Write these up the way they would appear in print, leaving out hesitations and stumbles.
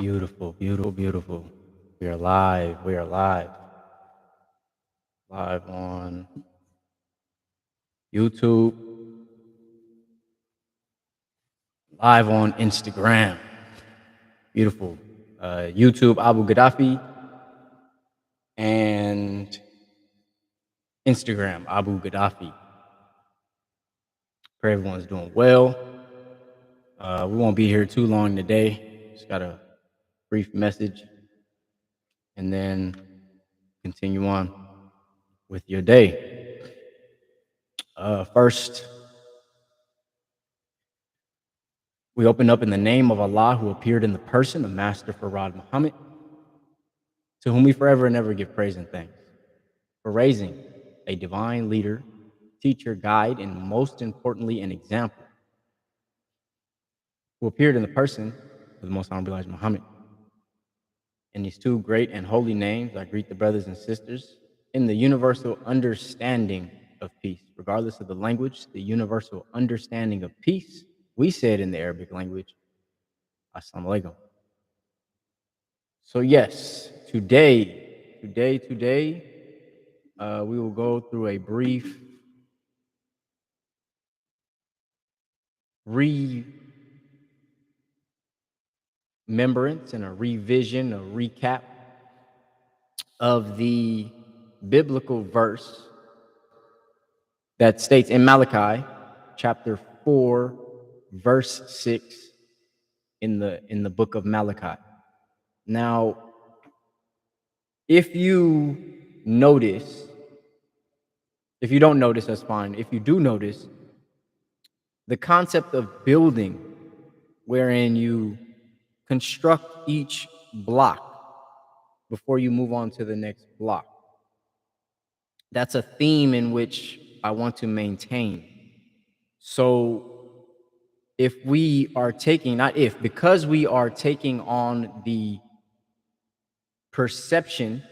Beautiful, beautiful, beautiful. We are live. We are live. Live on YouTube, live on Instagram. Beautiful. YouTube, Abu Gaddafi, and Instagram, Abu Gaddafi. Pray everyone's doing well. We won't be here too long today. Just got a brief message and then continue on with your day. First, we open up in the name of Allah, who appeared in the person of Master Farad Muhammad, to whom we forever and ever give praise and thanks for raising a divine leader, teacher, guide, and most importantly, an example, who appeared in the person of the Most Honorable Elijah Muhammad. In these two great and holy names, I greet the brothers and sisters in the universal understanding of peace. Regardless of the language, the universal understanding of peace, we say it in the Arabic language, Assalamu alaikum. So yes, today, we will go through a brief remembrance and a revision, a recap of the biblical verse that states in Malachi chapter 4, verse 6 in the book of Malachi. Now, if you don't notice, that's fine. If you do notice, the concept of building, wherein you construct each block before you move on to the next block, that's a theme in which I want to maintain. So because we are taking on the perception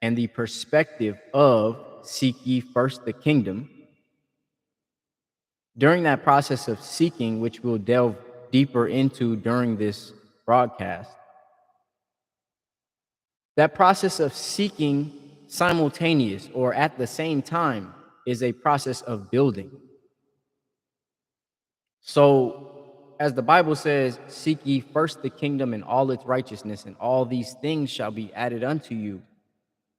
and the perspective of seek ye first the kingdom, during that process of seeking, which we'll delve deeper into during this broadcast, that process of seeking simultaneous or at the same time is a process of building. So, as the Bible says, seek ye first the kingdom and all its righteousness, and all these things shall be added unto you.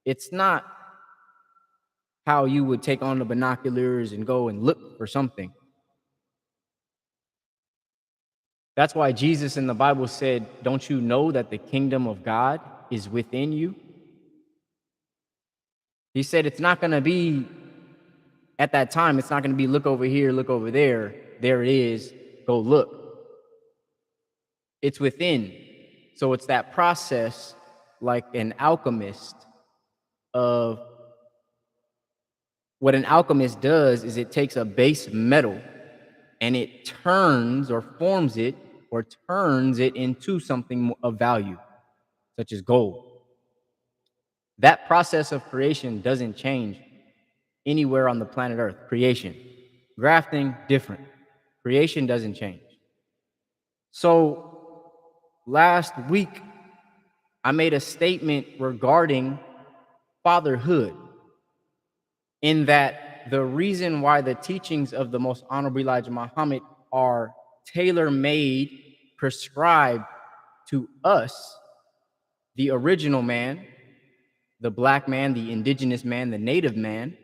It's not how you would take on the binoculars and go and look for something. That's why Jesus in the Bible said, don't you know that the kingdom of God is within you? He said it's not going to be, at that time, it's not going to be look over here, look over there. There it is, go look. It's within. So it's that process, like an alchemist, of what an alchemist does is it takes a base metal and it turns or forms it or turns it into something of value, such as gold. That process of creation doesn't change anywhere on the planet Earth. Creation. Grafting, different. Creation doesn't change. So last week, I made a statement regarding fatherhood, in that the reason why the teachings of the Most Honorable Elijah Muhammad are tailor-made, prescribed to us, the original man, the black man, the indigenous man, the native man,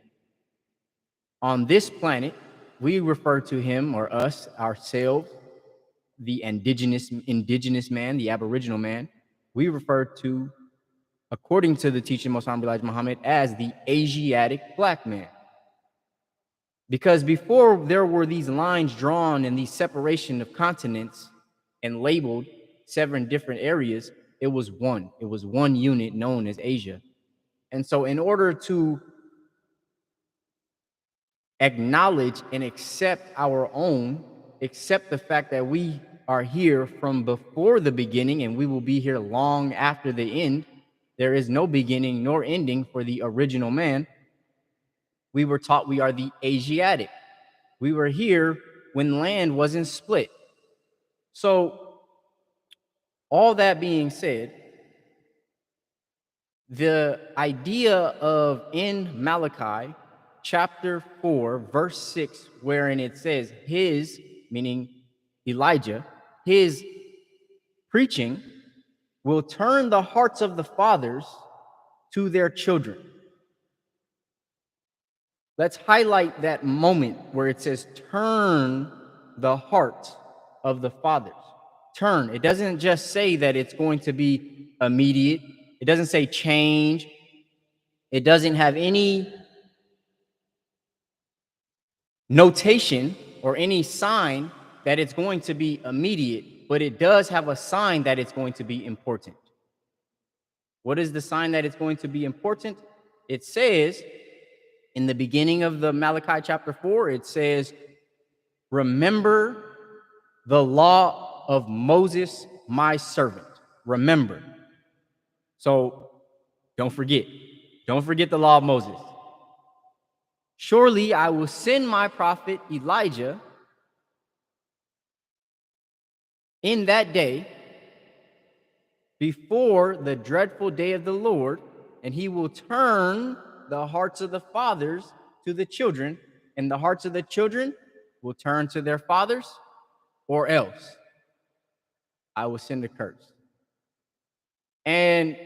on this planet, we refer to him or us, ourselves, the indigenous man, the aboriginal man, we refer to, according to the teaching of Most Honorable Elijah Muhammad, as the Asiatic black man. Because before there were these lines drawn and these separation of continents and labeled 7 different areas, it was one unit known as Asia. And so in order to acknowledge and accept the fact that we are here from before the beginning and we will be here long after the end, there is no beginning nor ending for the original man, we were taught we are the Asiatic. We were here when land wasn't split. So All that being said, the idea of in Malachi chapter 4, verse 6, wherein it says his, meaning Elijah, his preaching will turn the hearts of the fathers to their children. Let's highlight that moment where it says turn the hearts of the fathers. Turn. It doesn't just say that it's going to be immediate. It doesn't say change. It doesn't have any notation or any sign that it's going to be immediate, but it does have a sign that it's going to be important. What is the sign that it's going to be important? It says in the beginning of the Malachi chapter 4, it says, remember the law of Moses, my servant. Remember. So don't forget. Don't forget the law of Moses. Surely I will send my prophet Elijah in that day before the dreadful day of the Lord, and he will turn the hearts of the fathers to the children, and the hearts of the children will turn to their fathers, or else I will send a curse. And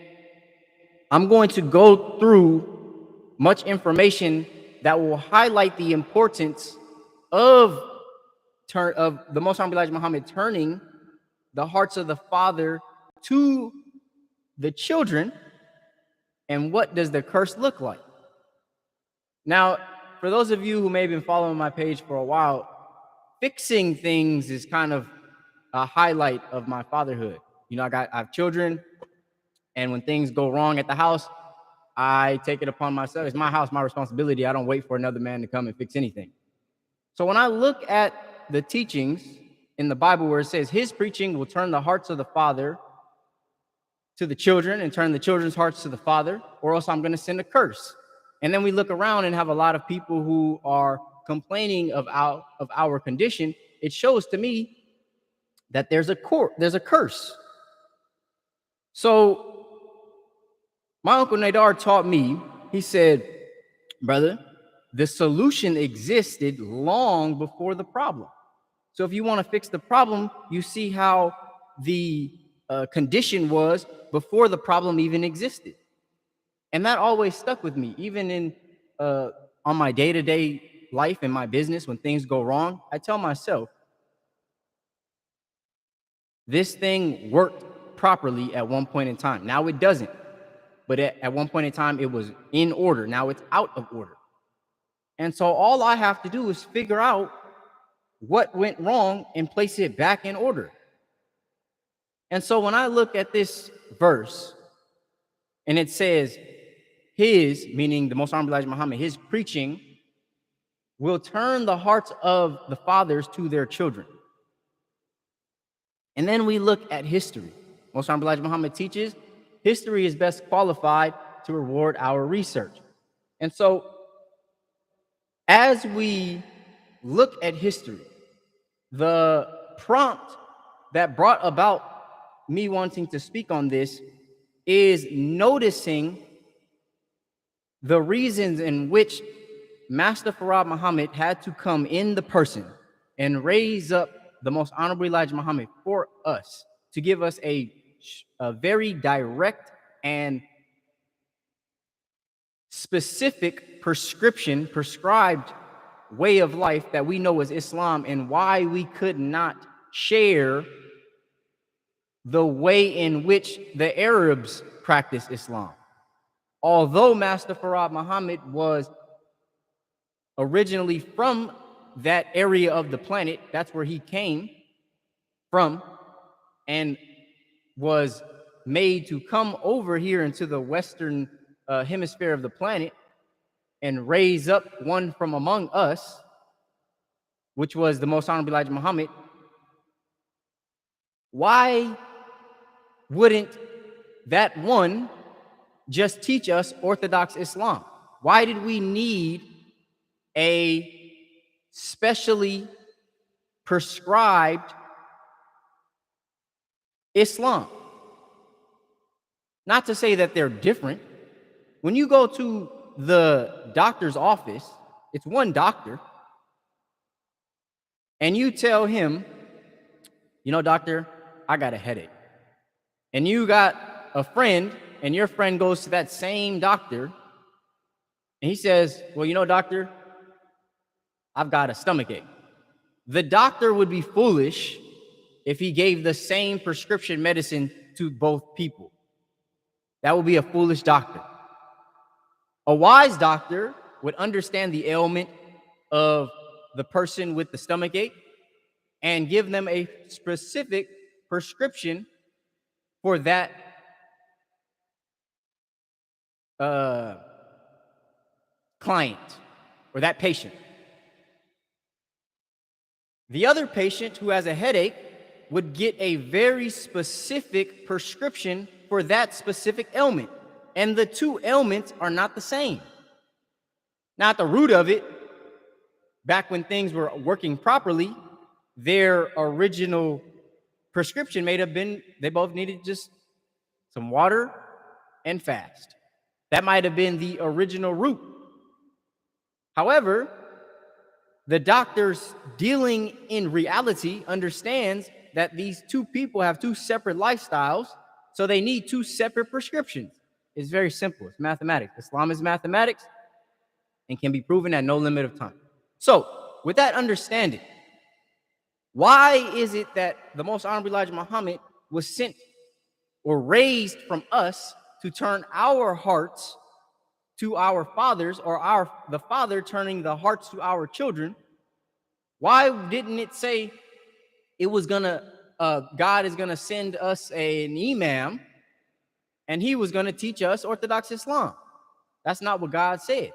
I'm going to go through much information that will highlight the importance of the Most Honorable Elijah Muhammad turning the hearts of the father to the children, and what does the curse look like. Now, for those of you who may have been following my page for a while, fixing things is kind of a highlight of my fatherhood. You know, I have children, and when things go wrong at the house, I take it upon myself. It's my house, my responsibility. I don't wait for another man to come and fix anything. So when I look at the teachings in the Bible where it says his preaching will turn the hearts of the father to the children and turn the children's hearts to the father, or else I'm going to send a curse. And then we look around and have a lot of people who are complaining of our condition. It shows to me that there's a curse. So my Uncle Nadar taught me, he said, brother, the solution existed long before the problem. So if you want to fix the problem, you see how the condition was before the problem even existed. And that always stuck with me, even in on my day-to-day life and my business. When things go wrong, I tell myself, this thing worked properly at one point in time. Now it doesn't. But at one point in time, it was in order. Now it's out of order. And so all I have to do is figure out what went wrong and place it back in order. And so when I look at this verse, and it says, his, meaning the Most Honorable Elijah Muhammad, his preaching will turn the hearts of the fathers to their children. And then we look at history. Most Honorable Elijah Muhammad teaches history is best qualified to reward our research. And so as we look at history, the prompt that brought about me wanting to speak on this is noticing the reasons in which Master Farad Muhammad had to come in the person and raise up the Most Honorable Elijah Muhammad for us to give us a very direct and specific prescribed way of life that we know as Islam, and why we could not share the way in which the Arabs practice Islam. Although Master Farad Muhammad was originally from that area of the planet, that's where he came from, and was made to come over here into the western hemisphere of the planet and raise up one from among us, which was the Most Honorable Elijah Muhammad. Why wouldn't that one just teach us Orthodox Islam? Why did we need a specially prescribed Islam? Not to say that they're different. When you go to the doctor's office, it's one doctor, and you tell him, doctor, I got a headache. And you got a friend, and your friend goes to that same doctor, and he says, well, doctor, I've got a stomachache. The doctor would be foolish if he gave the same prescription medicine to both people. That would be a foolish doctor. A wise doctor would understand the ailment of the person with the stomachache and give them a specific prescription for that client or that patient. The other patient who has a headache would get a very specific prescription for that specific ailment. And the two ailments are not the same. Now, at the root of it, back when things were working properly, their original prescription may have been they both needed just some water and fast. That might have been the original root. However, the doctors dealing in reality understands that these two people have two separate lifestyles, so they need two separate prescriptions. It's very simple. It's mathematics. Islam is mathematics and can be proven at no limit of time. So, with that understanding, why is it that the most honorable Elijah Muhammad was sent or raised from us to turn our hearts to our fathers, or the father turning the hearts to our children? Why didn't it say it was God is gonna send us an imam and he was gonna teach us Orthodox Islam? That's not what God said.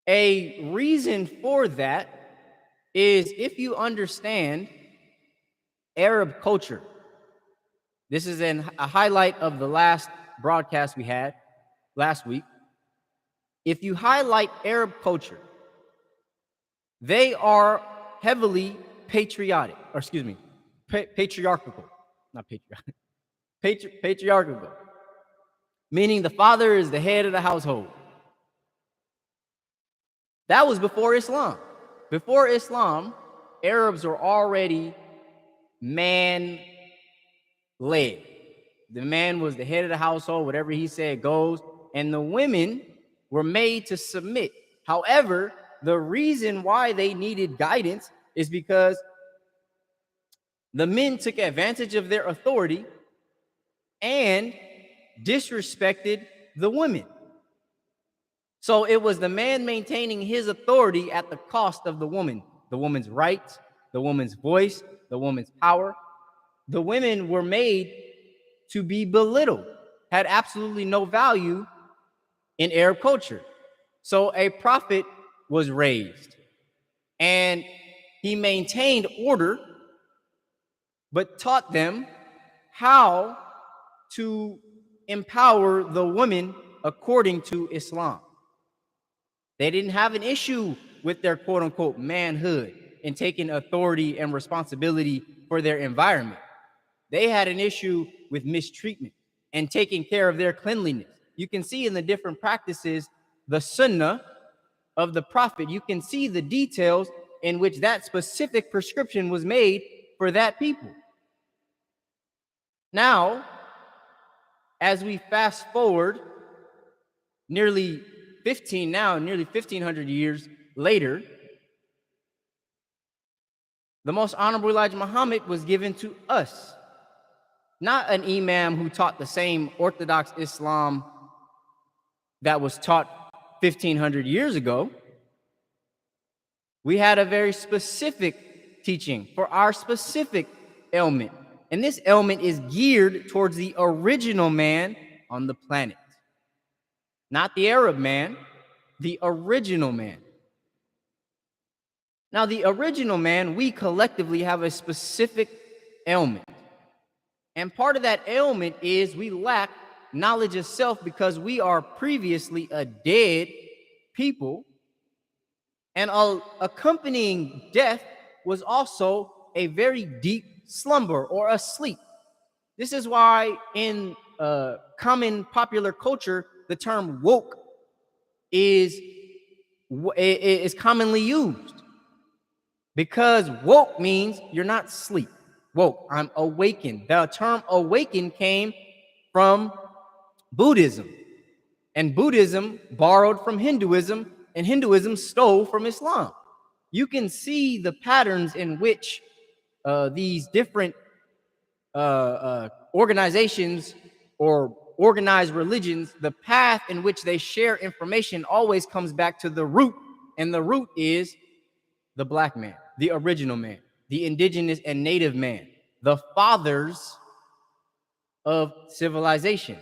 A reason for that is if you understand Arab culture. This is a highlight of the last broadcast we had last week. If you highlight Arab culture, they are heavily patriotic, or excuse me, patriarchal, not patriotic, patriarchal, meaning the father is the head of the household. That was before Islam. Before Islam, Arabs were already man-led. The man was the head of the household, whatever he said goes, and the women were made to submit. However, the reason why they needed guidance is because the men took advantage of their authority and disrespected the women. So it was the man maintaining his authority at the cost of the woman's rights, the woman's voice, the woman's power. The women were made to be belittled, had absolutely no value in Arab culture. So a prophet was raised, and he maintained order, but taught them how to empower the women according to Islam. They didn't have an issue with their quote-unquote manhood and taking authority and responsibility for their environment. They had an issue with mistreatment and taking care of their cleanliness. You can see in the different practices, the sunnah of the prophet, you can see the details in which that specific prescription was made for that people. Now, as we fast forward nearly 1,500 years later, the most honorable Elijah Muhammad was given to us, not an imam who taught the same Orthodox Islam that was taught 1,500 years ago. We had a very specific teaching for our specific ailment, and this ailment is geared towards the original man on the planet. Not the Arab man, the original man. Now, the original man, we collectively have a specific ailment. And part of that ailment is we lack knowledge of self because we are previously a dead people. And accompanying death was also a very deep slumber or a sleep. This is why in common popular culture, the term woke is commonly used, because woke means you're not asleep. Woke, I'm awakened. The term awakened came from Buddhism, and Buddhism borrowed from Hinduism, and Hinduism stole from Islam. You can see the patterns in which these different organizations or organized religions, the path in which they share information always comes back to the root, and the root is the black man, the original man, the indigenous and native man, the fathers of civilization.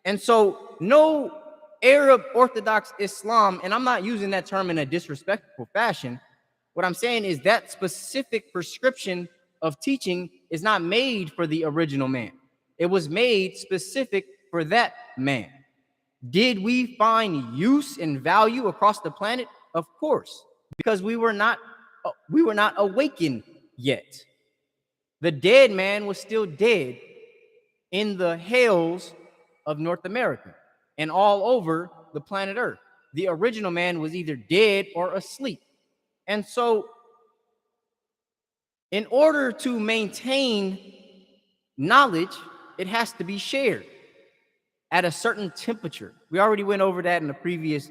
And so no Arab Orthodox Islam, and I'm not using that term in a disrespectful fashion, what I'm saying is that specific prescription of teaching is not made for the original man. It was made specific for that man. Did we find use and value across the planet? Of course, because we were not awakened yet. The dead man was still dead in the hells of North America and all over the planet Earth. The original man was either dead or asleep. And so, in order to maintain knowledge, it has to be shared at a certain temperature. We already went over that in the previous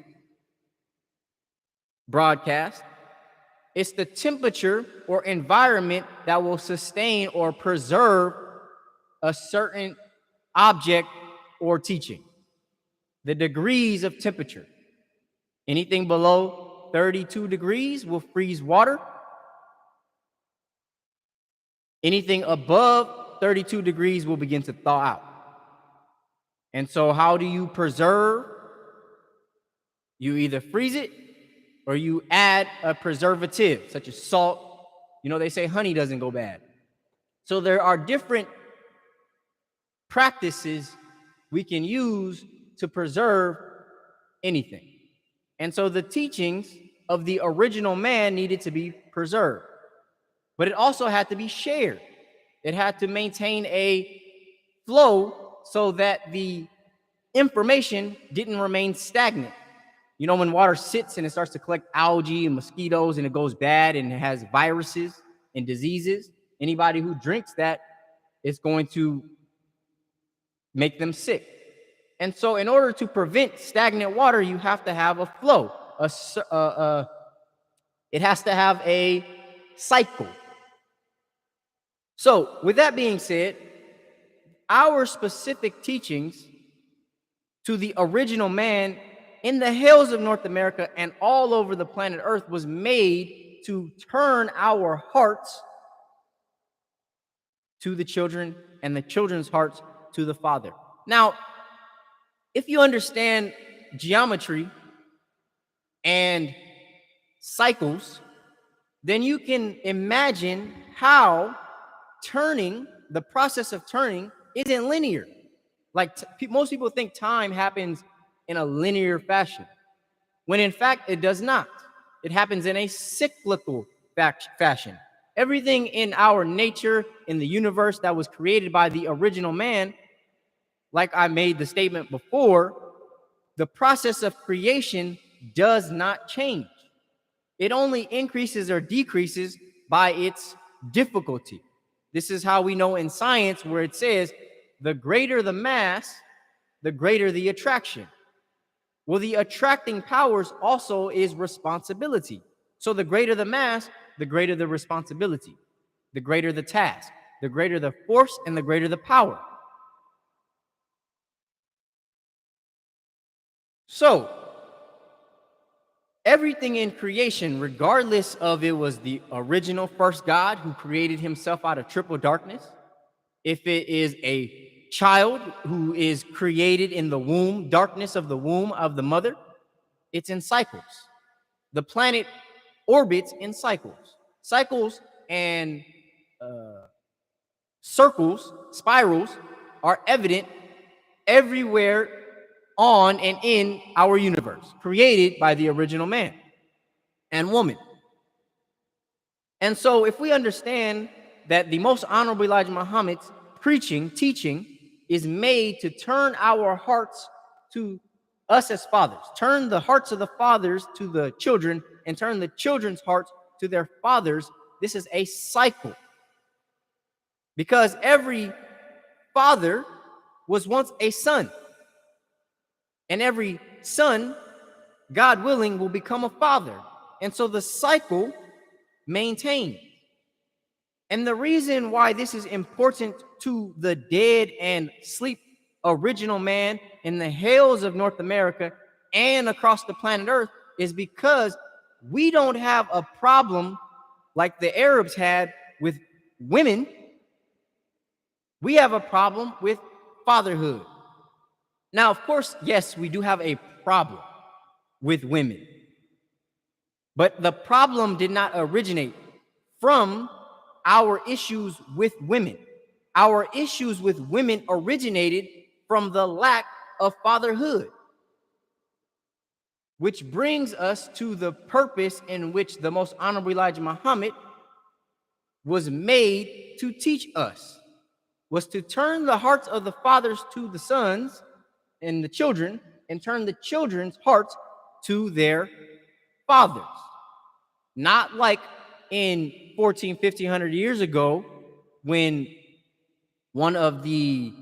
broadcast. It's the temperature or environment that will sustain or preserve a certain object or teaching. The degrees of temperature. Anything below 32 degrees will freeze water. Anything above 32 degrees will begin to thaw out. And so how do you preserve? You either freeze it or you add a preservative, such as salt. You know, they say honey doesn't go bad. So there are different practices we can use to preserve anything. And so the teachings of the original man needed to be preserved. But it also had to be shared. It had to maintain a flow so that the information didn't remain stagnant. You know, when water sits and it starts to collect algae and mosquitoes and it goes bad and it has viruses and diseases, anybody who drinks that is going to make them sick. And so in order to prevent stagnant water, you have to have a flow. It has to have a cycle. So with that being said, our specific teachings to the original man in the hills of North America and all over the planet Earth was made to turn our hearts to the children and the children's hearts to the Father. Now, if you understand geometry and cycles, then you can imagine how the process of turning isn't linear. Like most people think time happens in a linear fashion, when in fact it does not. It happens in a cyclical fashion. Everything in our nature, in the universe that was created by the original man, like I made the statement before, the process of creation does not change. It only increases or decreases by its difficulty. This is how we know in science, where it says the greater the mass, the greater the attraction. Well, the attracting powers also is responsibility. So the greater the mass, the greater the responsibility, the greater the task, the greater the force, and the greater the power. So everything in creation, regardless of it was the original first God who created himself out of triple darkness, if it is a child who is created in the womb, darkness of the womb of the mother, it's in cycles. The planet orbits in cycles. Cycles and circles, spirals, are evident everywhere on and in our universe, created by the original man and woman. And so if we understand that the most honorable Elijah Muhammad's teaching, is made to turn our hearts to us as fathers, turn the hearts of the fathers to the children, and turn the children's hearts to their fathers. This is a cycle. Because every father was once a son. And every son, God willing, will become a father. And so the cycle maintains. And the reason why this is important to the dead and sleep original man in the hills of North America and across the planet Earth is because we don't have a problem like the Arabs had with women. We have a problem with fatherhood. Now, of course, yes, we do have a problem with women. But the problem did not originate from our issues with women. Our issues with women originated from the lack of fatherhood. Which brings us to the purpose in which the most honorable Elijah Muhammad was made to teach us, was to turn the hearts of the fathers to the sons and the children, and turn the children's hearts to their fathers. Not like in 1500 years ago, when one of the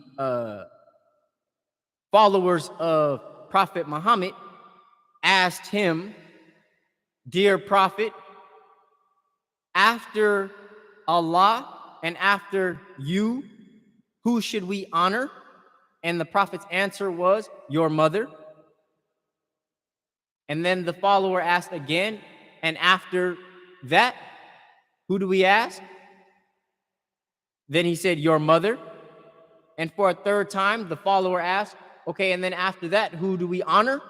followers of Prophet Muhammad asked him, "Dear Prophet, after Allah and after you, who should we honor?" And the Prophet's answer was, "Your mother." And then the follower asked again, "And after that, who do we ask?" Then he said, "Your mother." And for a third time, the follower asked, "Okay, and then after that, who do we honor?"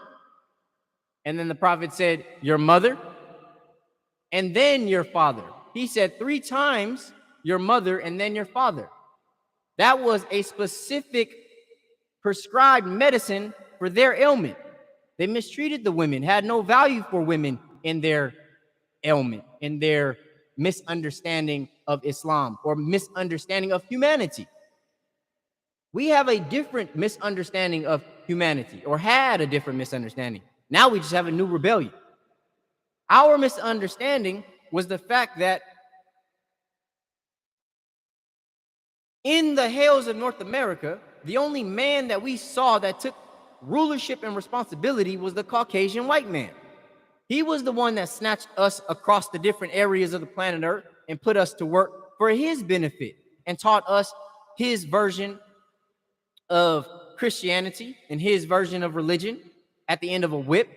And then the Prophet said, "Your mother, and then your father." He said 3 times, "Your mother, and then your father." That was a specific prescribed medicine for their ailment. They mistreated the women, had no value for women in their ailment, in their misunderstanding of Islam or misunderstanding of humanity. We have a different misunderstanding of humanity, or had a different misunderstanding. Now we just have a new rebellion. Our misunderstanding was the fact that in the hills of North America, the only man that we saw that took rulership and responsibility was the Caucasian white man. He was the one that snatched us across the different areas of the planet Earth and put us to work for his benefit and taught us his version of Christianity and his version of religion at the end of a whip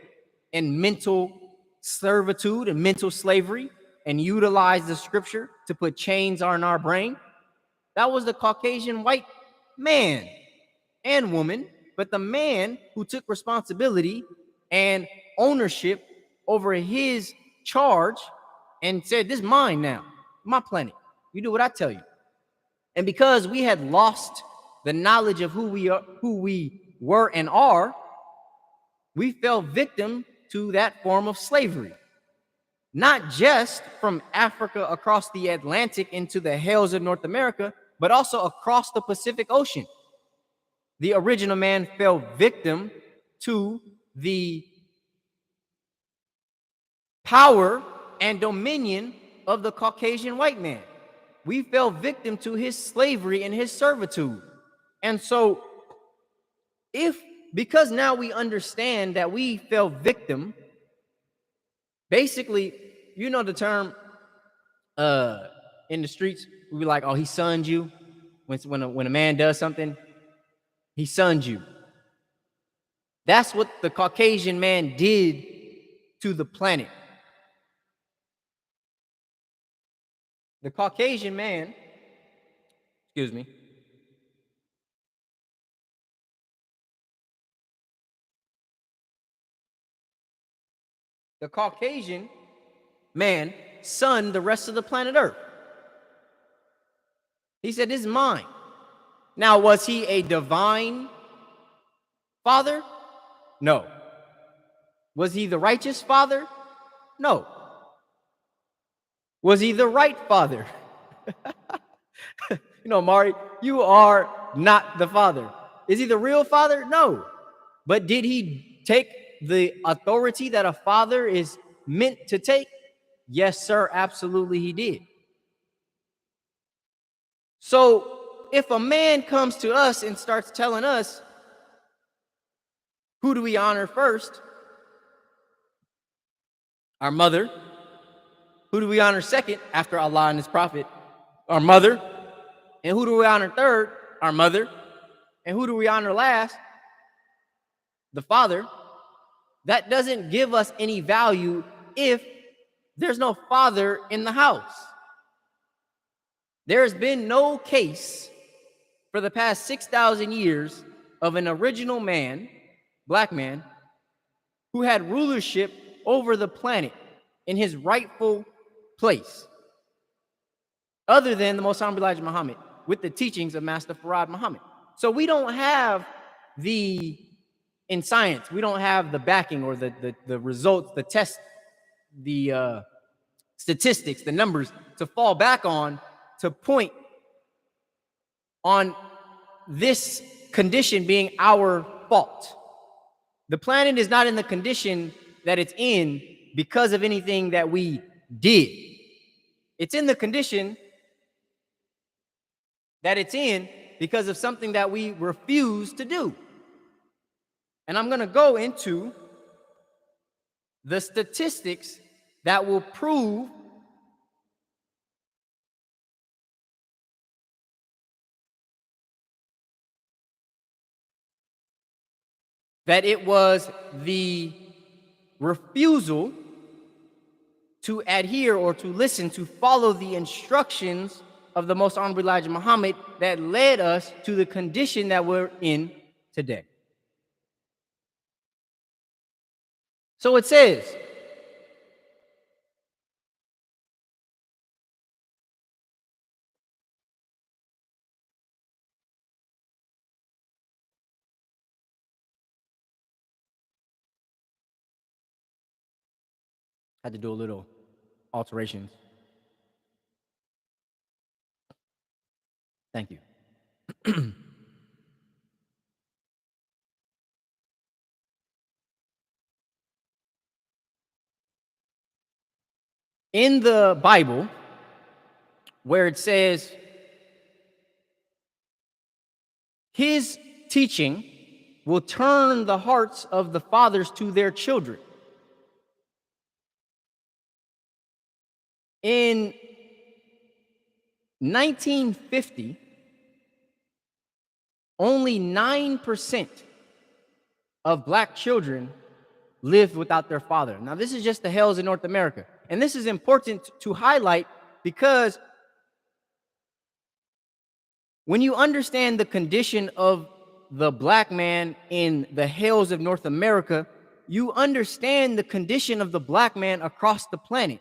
and mental servitude and mental slavery, and utilized the scripture to put chains on our brain. That was the Caucasian white man and woman, but the man who took responsibility and ownership over his charge and said, "This is mine now, my planet. You do what I tell you." And because we had lost the knowledge of who we were and are, we fell victim to that form of slavery. Not just from Africa across the Atlantic into the hills of North America, but also across the Pacific Ocean. The original man fell victim to the power and dominion of the Caucasian white man. We fell victim to his slavery and his servitude. And so, because now we understand that we fell victim, basically, you know the term in the streets, we be like, "Oh, he sunned you." When a man does something, he sunned you. That's what the Caucasian man did to the planet. The Caucasian man, excuse me, the Caucasian man sunned the rest of the planet Earth. He said, "This is mine." Now, was he a divine father? No. Was he the righteous father? No. Was he the right father? Mari, you are not the Father. Is he the real Father? No. But did he take the authority that a father is meant to take? Yes, sir, absolutely he did. So if a man comes to us and starts telling us, who do we honor first? Our mother. Who do we honor second after Allah and his prophet? Our mother. And who do we honor third? Our mother. And who do we honor last? The father. That doesn't give us any value if there's no father in the house. There has been no case for the past 6,000 years of an original man, black man, who had rulership over the planet in his rightful place, other than the Most Honorable Elijah Muhammad, with the teachings of Master Farad Muhammad. So we don't have in science, we don't have the backing or the results, the tests, the statistics, the numbers to fall back on to point on this condition being our fault. The planet is not in the condition that it's in because of anything that we did. It's in the condition that it's in because of something that we refuse to do. And I'm going to go into the statistics that will prove that it was the refusal to adhere or to listen, to follow the instructions of the Most Honorable Elijah Muhammad that led us to the condition that we're in today. So it says, had to do a little alterations. Thank you. In the Bible, where it says, his teaching will turn the hearts of the fathers to their children. In 1950, only 9% of black children lived without their father. Now, this is just the hells in North America. And this is important to highlight because when you understand the condition of the black man in the hells of North America, you understand the condition of the black man across the planet.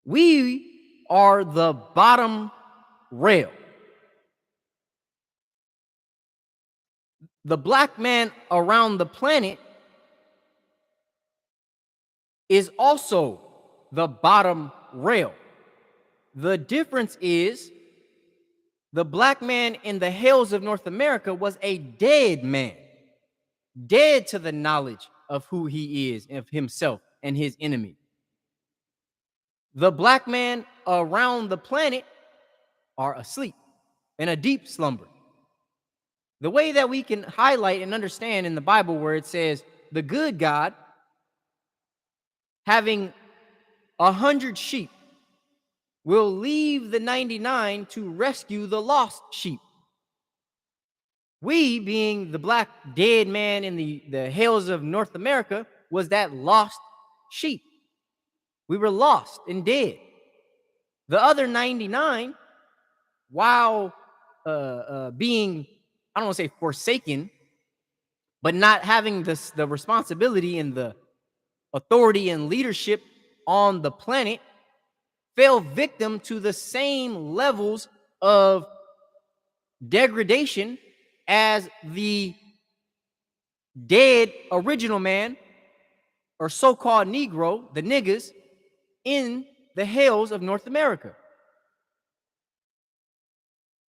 We are the bottom rail. The black man around the planet is also the bottom rail. The difference is the black man in the hells of North America was a dead man, dead to the knowledge of who he is, of himself and his enemy. The black man around the planet are asleep in a deep slumber. The way that we can highlight and understand in the Bible where it says the good God having 100 sheep will leave the 99 to rescue the lost sheep. We, being the black dead man in the hells of North America, was that lost sheep. We were lost and dead. The other 99, while being, I don't want to say forsaken, but not having the responsibility and the authority and leadership on the planet, fell victim to the same levels of degradation as the dead original man or so-called Negro, the niggas, in the hells of North America.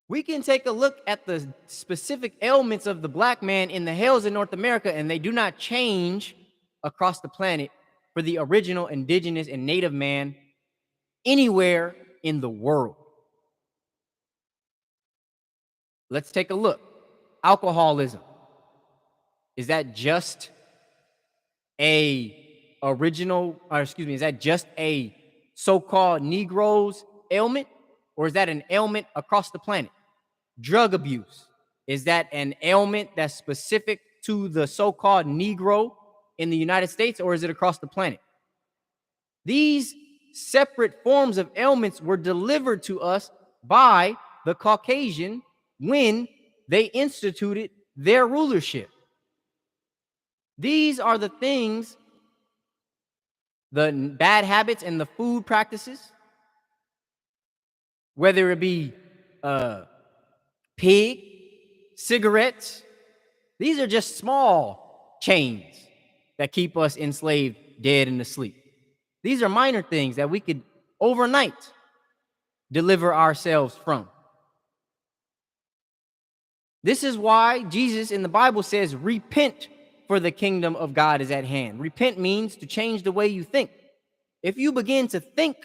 We can take a look at the specific ailments of the black man in the hills in North America, and they do not change across the planet for the original indigenous and native man anywhere in the world. Let's take a look. Alcoholism. Is that just is that just a so-called Negro's ailment, or is that an ailment across the planet? Drug abuse. Is that an ailment that's specific to the so-called Negro in the United States, or is it across the planet? These separate forms of ailments were delivered to us by the Caucasian when they instituted their rulership. These are the things, the bad habits and the food practices, whether it be pig, cigarettes. These are just small chains that keep us enslaved, dead, and asleep. These are minor things that we could overnight deliver ourselves from. This is why Jesus in the Bible says, repent, for the kingdom of God is at hand. Repent means to change the way you think. If you begin to think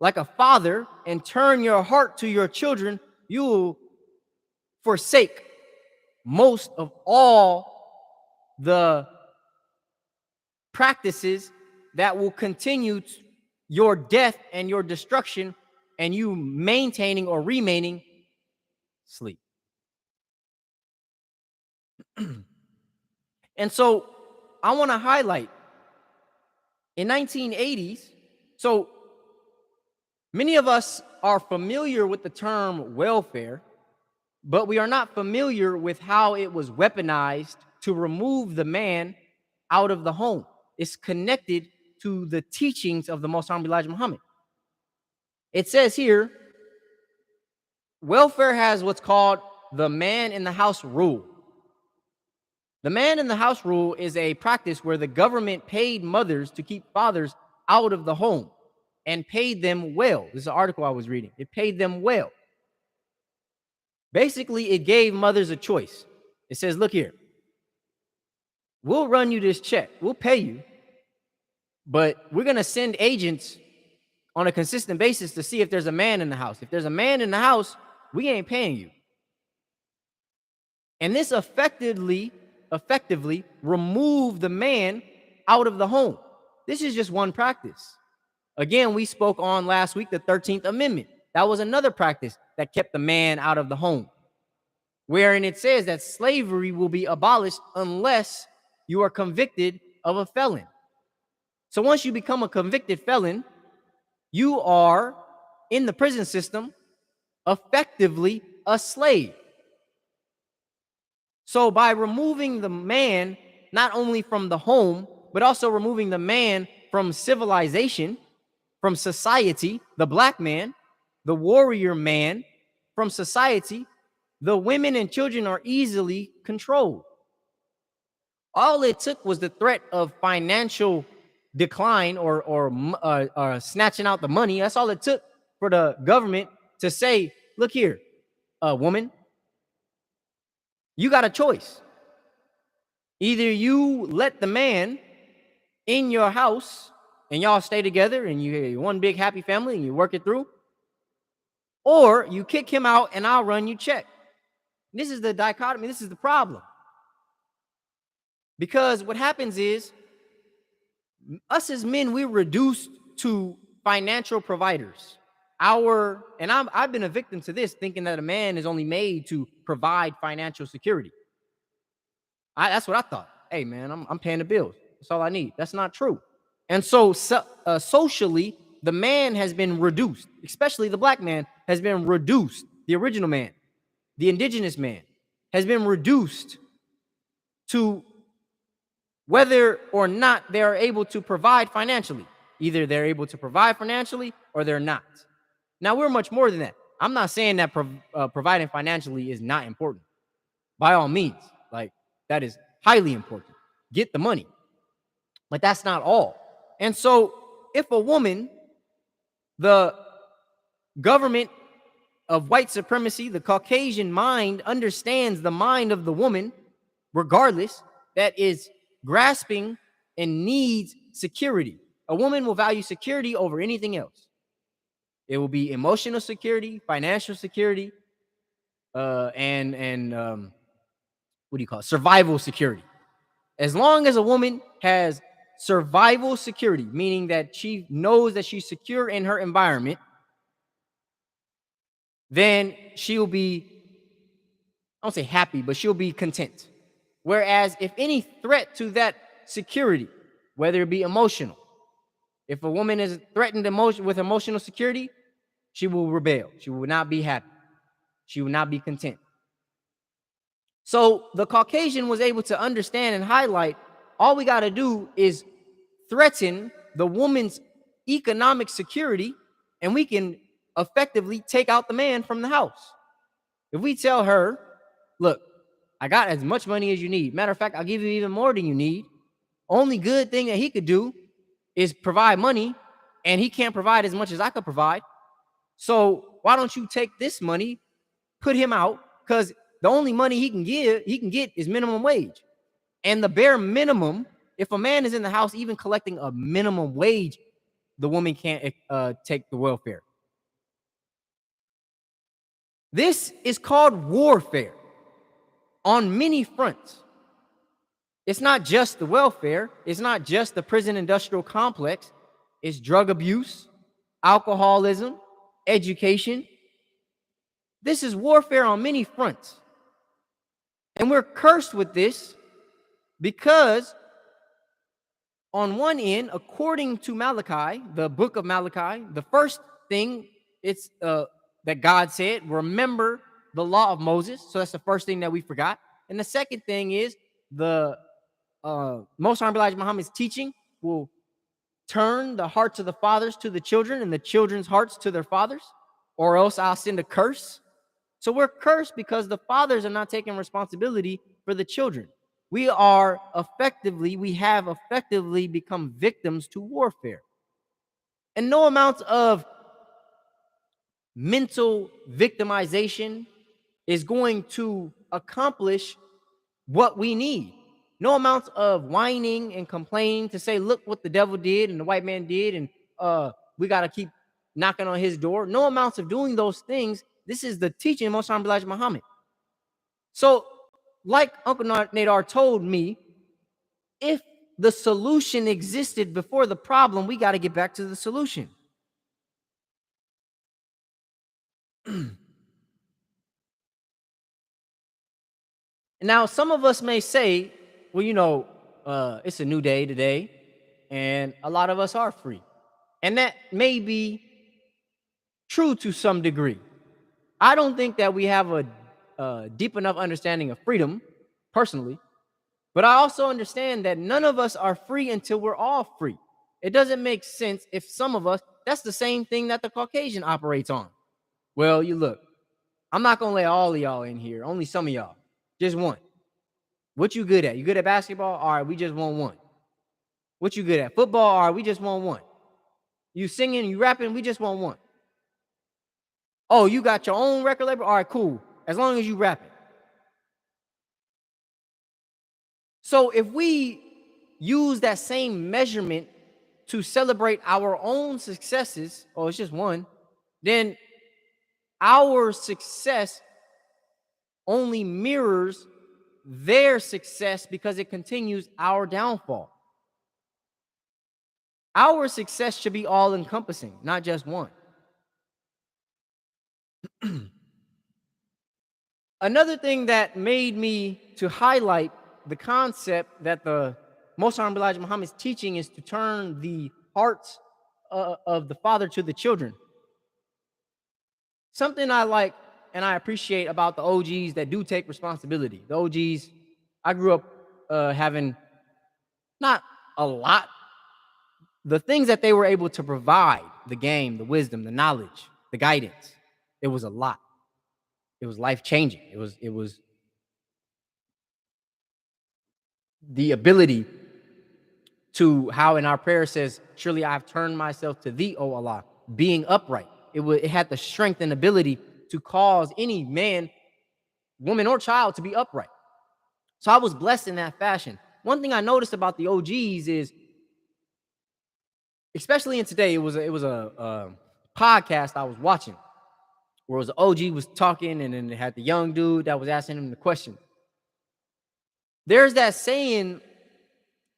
like a father and turn your heart to your children, you will forsake most of all the practices that will continue your death and your destruction, and you maintaining or remaining sleep. And so I want to highlight in 1980s, so many of us are familiar with the term welfare, but we are not familiar with how it was weaponized to remove the man out of the home. It's connected to the teachings of the Most Honorable Elijah Muhammad. It says here, welfare has what's called the man in the house rule. The man in the house rule is a practice where the government paid mothers to keep fathers out of the home and paid them well. This is an article I was reading. It paid them well. Basically, it gave mothers a choice. It says, look here, we'll run you this check. We'll pay you, but we're going to send agents on a consistent basis to see if there's a man in the house. If there's a man in the house, we ain't paying you. And this effectively removed the man out of the home. This is just one practice. Again, we spoke on last week the 13th Amendment. That was another practice that kept the man out of the home, wherein it says that slavery will be abolished unless you are convicted of a felon. So once you become a convicted felon, you are in the prison system effectively a slave. So by removing the man, not only from the home, but also removing the man from civilization, from society, the black man, the warrior man, from society, the women and children are easily controlled. All it took was the threat of financial decline or snatching out the money. That's all it took for the government to say, look here, woman, you got a choice. Either you let the man in your house and y'all stay together and you're one big happy family and you work it through, or you kick him out and I'll run you check. This is the dichotomy. This is the problem. Because what happens is, us as men, we're reduced to financial providers. I've been a victim to this, thinking that a man is only made to provide financial security. That's what I thought. Hey, man, I'm paying the bills. That's all I need. That's not true. And so socially, the man has been reduced, especially the black man has been reduced. The original man, the indigenous man, has been reduced to whether or not they are able to provide financially. Either they're able to provide financially or they're not. Now, we're much more than that. I'm not saying that providing financially is not important. By all means, like, that is highly important. Get the money. But that's not all. And so if a woman, the government of white supremacy, the Caucasian mind understands the mind of the woman, regardless, that is grasping and needs security. A woman will value security over anything else. It will be emotional security, financial security, and what do you call it? Survival security. As long as a woman has survival security, meaning that she knows that she's secure in her environment, then she'll be, I don't say happy, but she'll be content. Whereas if any threat to that security, whether it be emotional, if a woman is threatened with emotional security, she will rebel. She will not be happy. She will not be content. So the Caucasian was able to understand and highlight, all we got to do is threaten the woman's economic security, and we can effectively take out the man from the house. If we tell her, look, I got as much money as you need. Matter of fact, I'll give you even more than you need. Only good thing that he could do is provide money, and he can't provide as much as I could provide. So why don't you take this money, put him out, because the only money he can get is minimum wage. And the bare minimum, if a man is in the house even collecting a minimum wage, the woman can't take the welfare. This is called warfare on many fronts. It's not just the welfare. It's not just the prison industrial complex. It's drug abuse, alcoholism, education. This is warfare on many fronts. And we're cursed with this because on one end, according to Malachi, the book of Malachi, the first thing it's that God said, remember the law of Moses. So that's the first thing that we forgot. And the second thing is the Most Honorable Elijah Muhammad's teaching will turn the hearts of the fathers to the children and the children's hearts to their fathers, or else I'll send a curse. So we're cursed because the fathers are not taking responsibility for the children. We have effectively become victims to warfare. And no amount of mental victimization is going to accomplish what we need. No amount of whining and complaining to say, look what the devil did and the white man did, and we got to keep knocking on his door. No amounts of doing those things. This is the teaching of Most Honorable Elijah Muhammad. So, like Uncle Nadar told me, if the solution existed before the problem, we got to get back to the solution. Now, some of us may say, well, it's a new day today, and a lot of us are free. And that may be true to some degree. I don't think that we have a deep enough understanding of freedom, personally, but I also understand that none of us are free until we're all free. It doesn't make sense if some of us, that's the same thing that the Caucasian operates on. Well, you look, I'm not going to let all of y'all in here, only some of y'all, just one. What you good at? You good at basketball? All right, we just want one. What you good at? Football? All right, we just want one. You singing, you rapping? We just want one. Oh, you got your own record label? All right, cool. As long as you rapping. So if we use that same measurement to celebrate our own successes, oh, it's just one, then our success only mirrors their success because it continues our downfall. Our success should be all-encompassing, not just one. Another thing that made me to highlight the concept that the Most Honorable Elijah Muhammad's teaching is to turn the hearts of the father to the children. Something I like and I appreciate about the OGs that do take responsibility. The OGs, I grew up having not a lot. The things that they were able to provide, the game, the wisdom, the knowledge, the guidance, it was a lot. It was life-changing. It was the ability to, how in our prayer says, surely I've turned myself to thee, O Allah, being upright. It had the strength and ability to cause any man, woman, or child to be upright. So I was blessed in that fashion. One thing I noticed about the OGs is, especially in today, it was a podcast I was watching where it was an OG was talking, and then it had the young dude that was asking him the question. There's that saying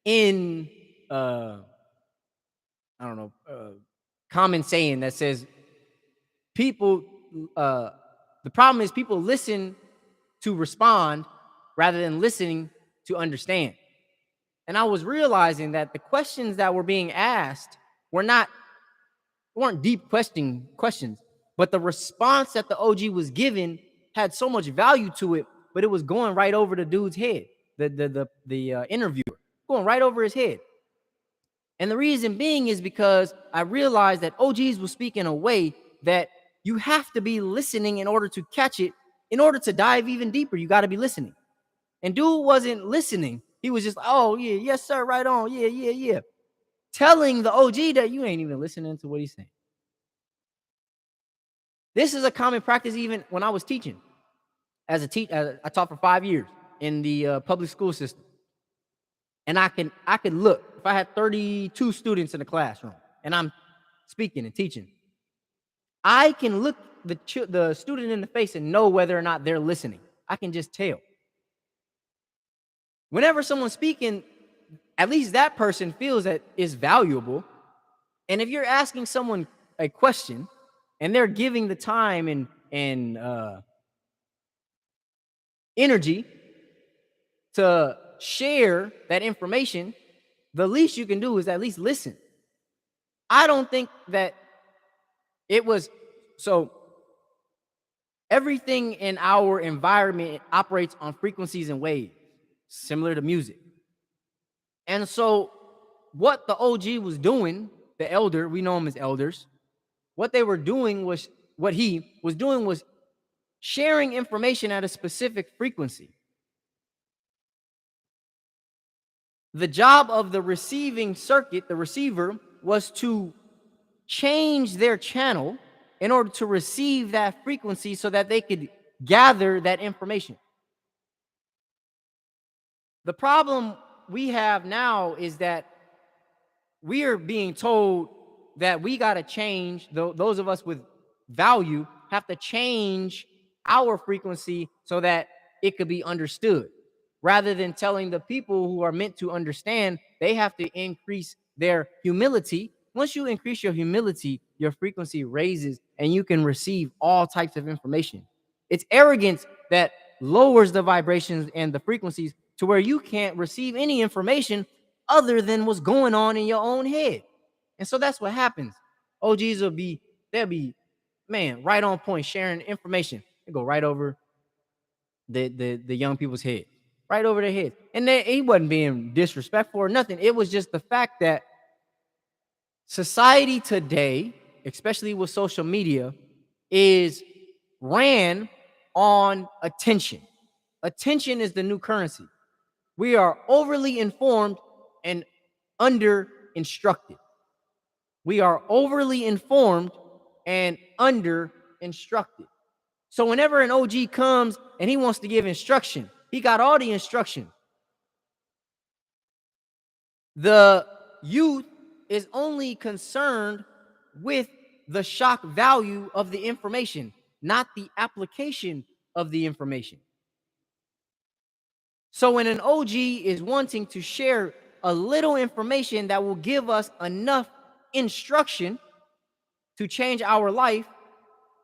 in I don't know, common saying that says people, the problem is people listen to respond rather than listening to understand. And I was realizing that the questions that were being asked weren't deep questions, but the response that the OG was given had so much value to it, but it was going right over the dude's head, the interviewer, going right over his head. And the reason being is because I realized that OGs will speak in a way that you have to be listening in order to catch it. In order to dive even deeper, you got to be listening. And dude wasn't listening. He was just, oh, yeah, yes, sir, right on. Yeah, yeah, yeah. Telling the OG that you ain't even listening to what he's saying. This is a common practice even when I was teaching. As a teacher, I taught for 5 years in the public school system. And I could look, if I had 32 students in the classroom and I'm speaking and teaching, I can look the student in the face and know whether or not they're listening. I can just tell. Whenever someone's speaking, at least that person feels that it's valuable. And if you're asking someone a question and they're giving the time and energy to share that information, the least you can do is at least listen. I don't think that it was so. Everything in our environment operates on frequencies and waves, similar to music. And so what the OG was doing, the elder, we know them as elders, what he was doing was sharing information at a specific frequency. The job of the receiving circuit, the receiver, was to change their channel in order to receive that frequency so that they could gather that information. The problem we have now is that we are being told that we got to change, those of us with value have to change our frequency so that it could be understood, rather than telling the people who are meant to understand they have to increase their humility. Once you increase your humility, your frequency raises and you can receive all types of information. It's arrogance that lowers the vibrations and the frequencies to where you can't receive any information other than what's going on in your own head. And so that's what happens. OGs they'll be, man, right on point, sharing information. They go right over the young people's head, right over their heads. And he wasn't being disrespectful or nothing. It was just the fact that society today, especially with social media, is ran on attention. Attention is the new currency. We are overly informed and under instructed. We are overly informed and under instructed. So whenever an OG comes and he wants to give instruction, he got all the instruction. The youth is only concerned with the shock value of the information, not the application of the information. So when an OG is wanting to share a little information that will give us enough instruction to change our life,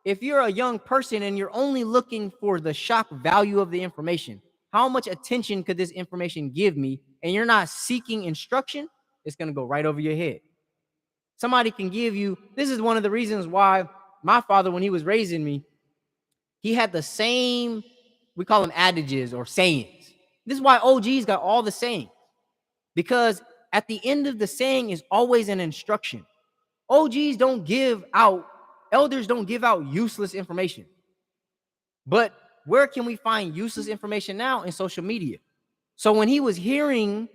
if you're a young person and you're only looking for the shock value of the information, how much attention could this information give me? And you're not seeking instruction, it's going to go right over your head. Somebody can give you, this is one of the reasons why my father, when he was raising me, he had the same, we call them adages or sayings. This is why OGs got all the sayings, because at the end of the saying is always an instruction. OGs don't give out, elders don't give out useless information. But where can we find useless information now? In social media. So when he was hearing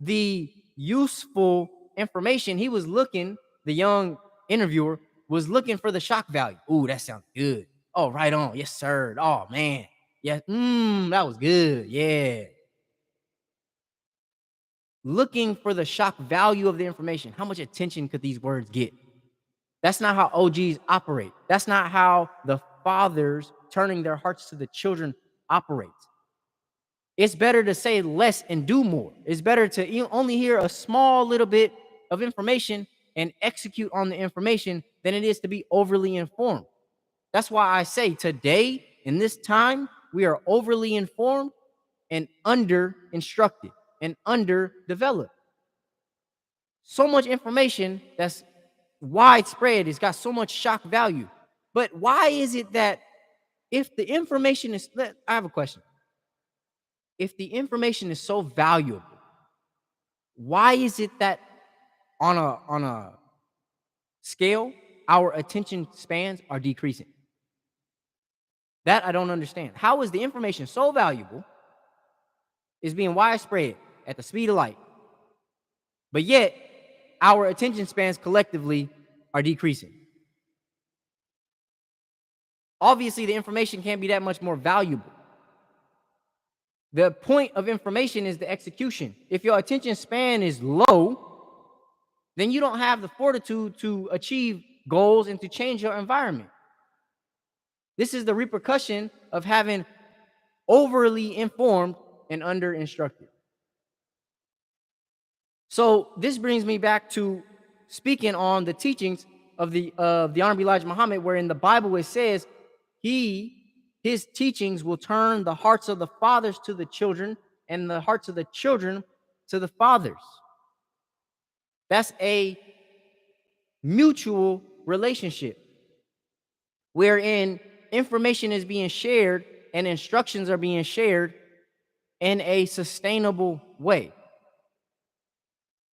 the useful information, he was looking, the young interviewer was looking for the shock value. Ooh, that sounds good. Oh, right on. Yes, sir. Oh, man. Yeah. That was good. Yeah. Looking for the shock value of the information. How much attention could these words get? That's not how OGs operate. That's not how the fathers turning their hearts to the children operates. It's better to say less and do more. It's better to only hear a small little bit of information and execute on the information than it is to be overly informed. That's why I say today, in this time, we are overly informed and under instructed and underdeveloped. So much information that's widespread, it's got so much shock value. But why is it that if the information is, I have a question. If the information is so valuable, why is it that on a scale, our attention spans are decreasing? That I don't understand. How is the information so valuable, is being widespread at the speed of light, but yet our attention spans collectively are decreasing? Obviously, the information can't be that much more valuable. The point of information is the execution. If your attention span is low, then you don't have the fortitude to achieve goals and to change your environment. This is the repercussion of having overly informed and under instructed. So this brings me back to speaking on the teachings of the Honorable Elijah Muhammad, where in the Bible it says his teachings will turn the hearts of the fathers to the children and the hearts of the children to the fathers. That's a mutual relationship wherein information is being shared and instructions are being shared in a sustainable way.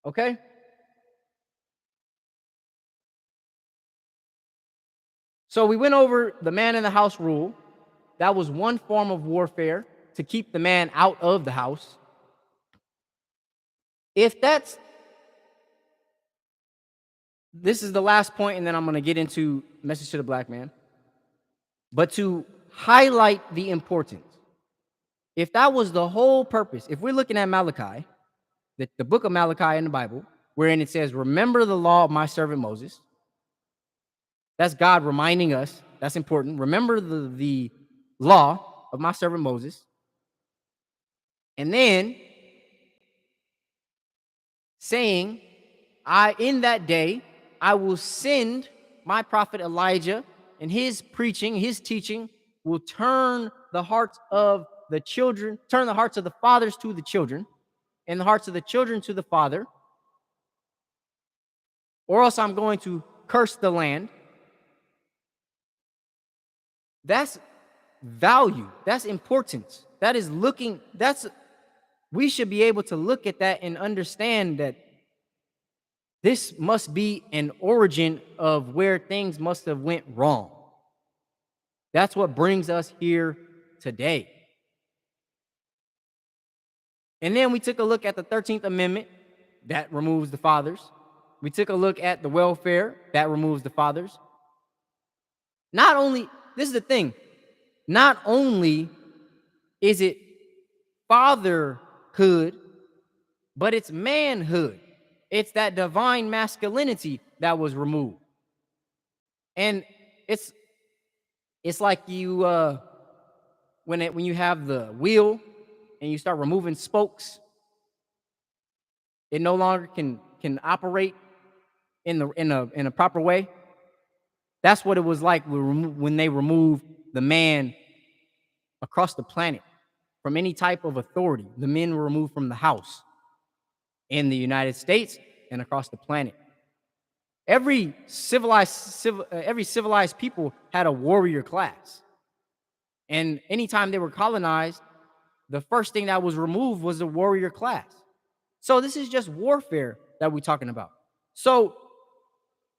Okay? So we went over the man in the house rule. That was one form of warfare to keep the man out of the house. This is the last point, and then I'm going to get into message to the black man. But to highlight the importance, if that was the whole purpose, if we're looking at Malachi, the book of Malachi in the Bible, wherein it says, remember the law of my servant Moses. That's God reminding us. That's important. Remember the law of my servant Moses. And then saying, in that day, I will send my prophet Elijah, and his preaching, his teaching will turn the hearts of the children, turn the hearts of the fathers to the children, and the hearts of the children to the father, or else I'm going to curse the land. That's value. That's importance. We should be able to look at that and understand that this must be an origin of where things must have went wrong. That's what brings us here today. And then we took a look at the 13th Amendment. That removes the fathers. We took a look at the welfare. That removes the fathers. This is the thing, not only is it fatherhood, but it's manhood. It's that divine masculinity that was removed. And it's like you when you have the wheel and you start removing spokes, it no longer can operate in a proper way. That's what it was like when they removed the man across the planet from any type of authority. The men were removed from the house in the United States and across the planet. Every civilized people had a warrior class. And anytime they were colonized, the first thing that was removed was the warrior class. So this is just warfare that we're talking about. So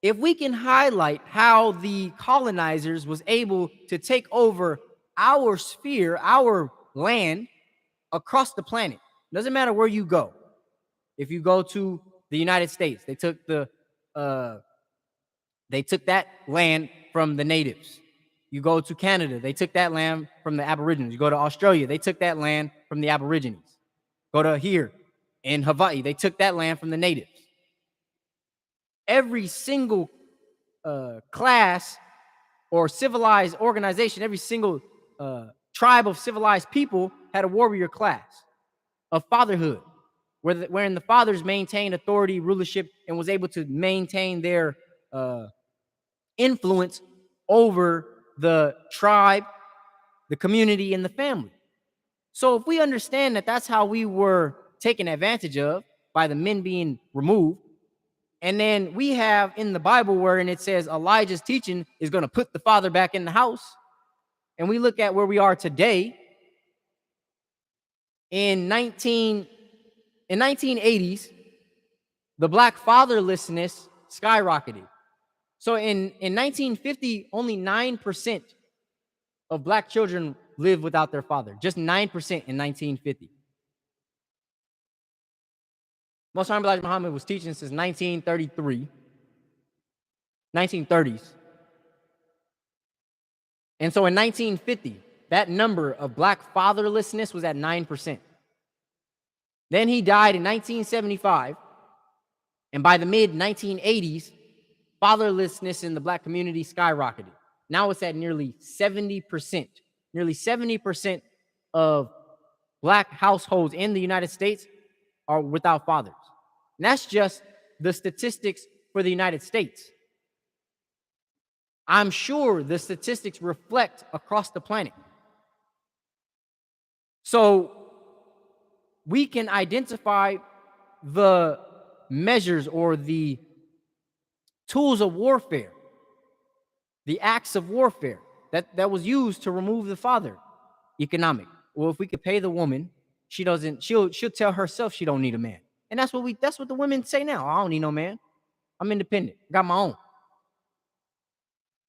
if we can highlight how the colonizers was able to take over our sphere, our land across the planet, doesn't matter where you go. If you go to the United States, they took that land from the natives. You go to Canada, they took that land from the Aborigines. You go to Australia, they took that land from the Aborigines. Go to here in Hawaii, they took that land from the natives. Every single class or civilized organization, every single tribe of civilized people had a warrior class of fatherhood, wherein the fathers maintained authority, rulership, and was able to maintain their influence over the tribe, the community, and the family. So if we understand that that's how we were taken advantage of by the men being removed, and then we have in the Bible wherein it says Elijah's teaching is going to put the father back in the house, and we look at where we are today in 1980s, the black fatherlessness skyrocketed. So in 1950, only 9% of black children lived without their father. Just 9% in 1950. Most Elijah Muhammad was teaching since 1933, 1930s. And so in 1950, that number of black fatherlessness was at 9%. Then he died in 1975. And by the mid-1980s, fatherlessness in the black community skyrocketed. Now it's at nearly 70%. Nearly 70% of black households in the United States are without fathers. And that's just the statistics for the United States. I'm sure the statistics reflect across the planet. So we can identify the measures or the tools of warfare, the acts of warfare that was used to remove the father. Economic. Well, if we could pay the woman, she'll tell herself she don't need a man. And that's what the women say now. I don't need no man. I'm independent. Got my own.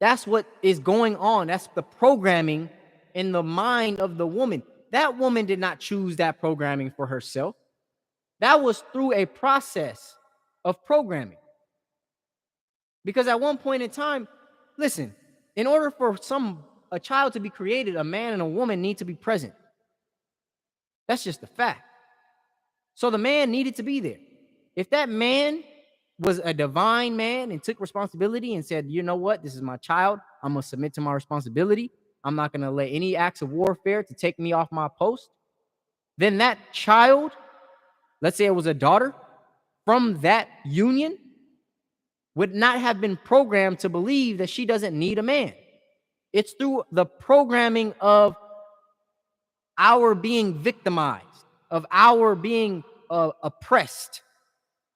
That's what is going on. That's the programming in the mind of the woman. That woman did not choose that programming for herself. That was through a process of programming. Because at one point in time, listen, in order for a child to be created, a man and a woman need to be present. That's just a fact. So the man needed to be there. If that man was a divine man and took responsibility and said, you know what, this is my child, I'm going to submit to my responsibility, I'm not going to let any acts of warfare to take me off my post, then that child, let's say it was a daughter, from that union would not have been programmed to believe that she doesn't need a man. It's through the programming of our being victimized, of our being oppressed.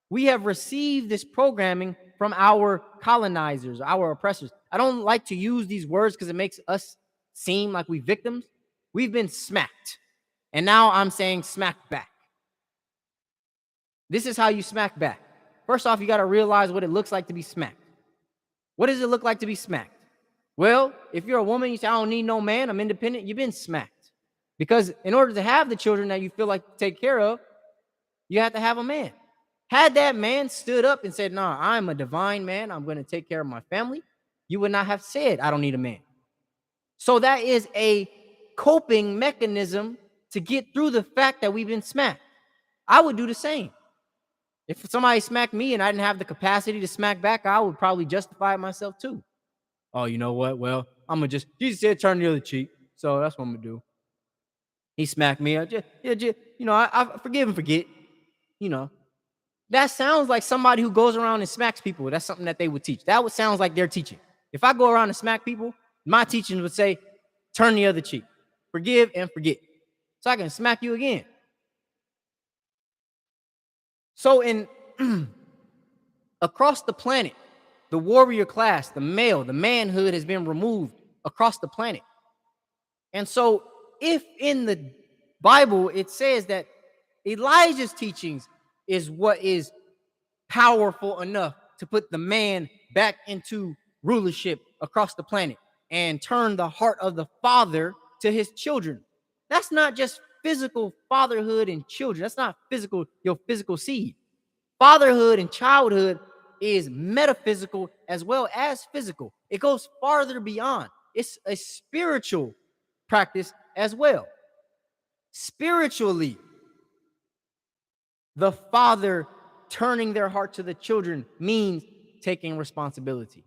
We have received this programming from our colonizers, our oppressors. I don't like to use these words because it makes us seem like we victims. We've been smacked. And now I'm saying smack back. This is how you smack back. First off, you got to realize what it looks like to be smacked. What does it look like to be smacked? Well, if you're a woman, you say, I don't need no man, I'm independent, you've been smacked. Because in order to have the children that you feel like to take care of, you have to have a man. Had that man stood up and said, nah, I'm a divine man, I'm going to take care of my family, you would not have said, I don't need a man. So that is a coping mechanism to get through the fact that we've been smacked. I would do the same. If somebody smacked me and I didn't have the capacity to smack back, I would probably justify it myself too. Oh, you know what? Well, I'm going to Jesus said turn the other cheek. So that's what I'm going to do. He smacked me. I forgive and forget. That sounds like somebody who goes around and smacks people. That's something that they would teach. That sounds like their teaching. If I go around and smack people, my teachings would say, turn the other cheek. Forgive and forget. So I can smack you again. So across the planet, the warrior class, the male, the manhood has been removed across the planet. And so if in the Bible it says that Elijah's teachings is what is powerful enough to put the man back into rulership across the planet and turn the heart of the father to his children. That's not just physical fatherhood and children. That's not your physical seed. Fatherhood and childhood is metaphysical as well as physical. It goes farther beyond. It's a spiritual practice as well. Spiritually, the father turning their heart to the children means taking responsibility.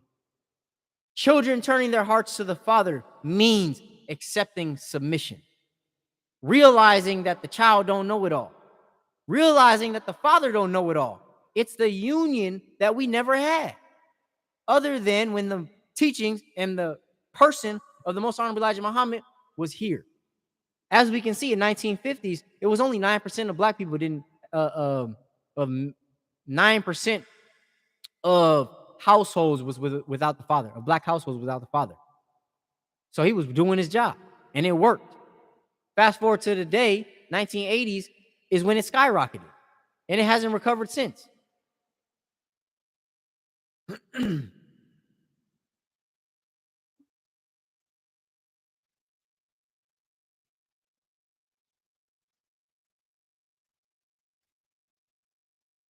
Children turning their hearts to the father means accepting submission. Realizing that the child don't know it all. Realizing that the father don't know it all. It's the union that we never had. Other than when the teachings and the person of the Most Honorable Elijah Muhammad was here. As we can see in 1950s, it was only 9% of black people didn't, 9% of households was without the father, of black households without the father. So he was doing his job, and it worked. Fast forward to today, 1980s is when it skyrocketed, and it hasn't recovered since.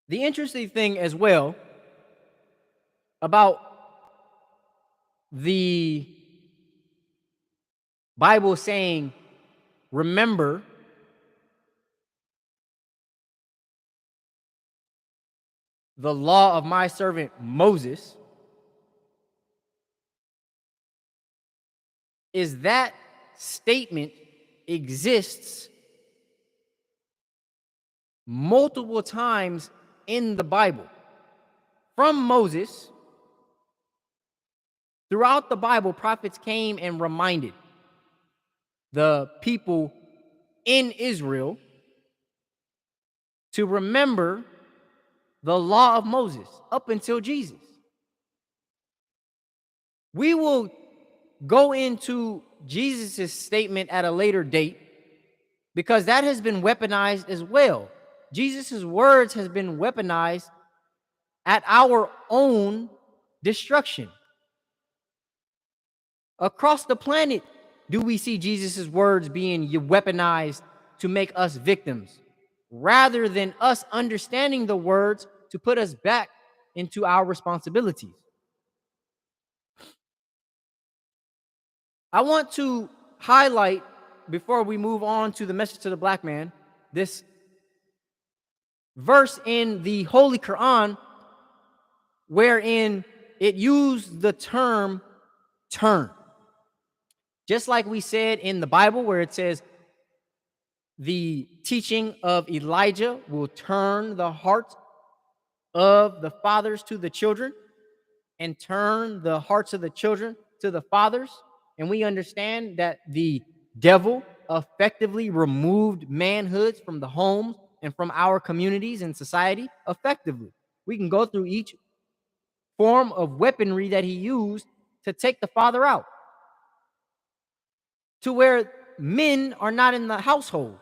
The interesting thing as well about the Bible saying, remember the law of my servant Moses, is that statement exists multiple times in the Bible. From Moses, throughout the Bible, prophets came and reminded the people in Israel to remember the law of Moses up until Jesus. We will go into Jesus' statement at a later date because that has been weaponized as well. Jesus' words has been weaponized at our own destruction. Across the planet, do we see Jesus' words being weaponized to make us victims, rather than us understanding the words to put us back into our responsibilities? I want to highlight, before we move on to the message to the black man, this verse in the Holy Quran wherein it used the term turn. Just like we said in the Bible where it says the teaching of Elijah will turn the hearts of the fathers to the children and turn the hearts of the children to the fathers. And we understand that the devil effectively removed manhoods from the homes and from our communities and society effectively. We can go through each form of weaponry that he used to take the father out, to where men are not in the household.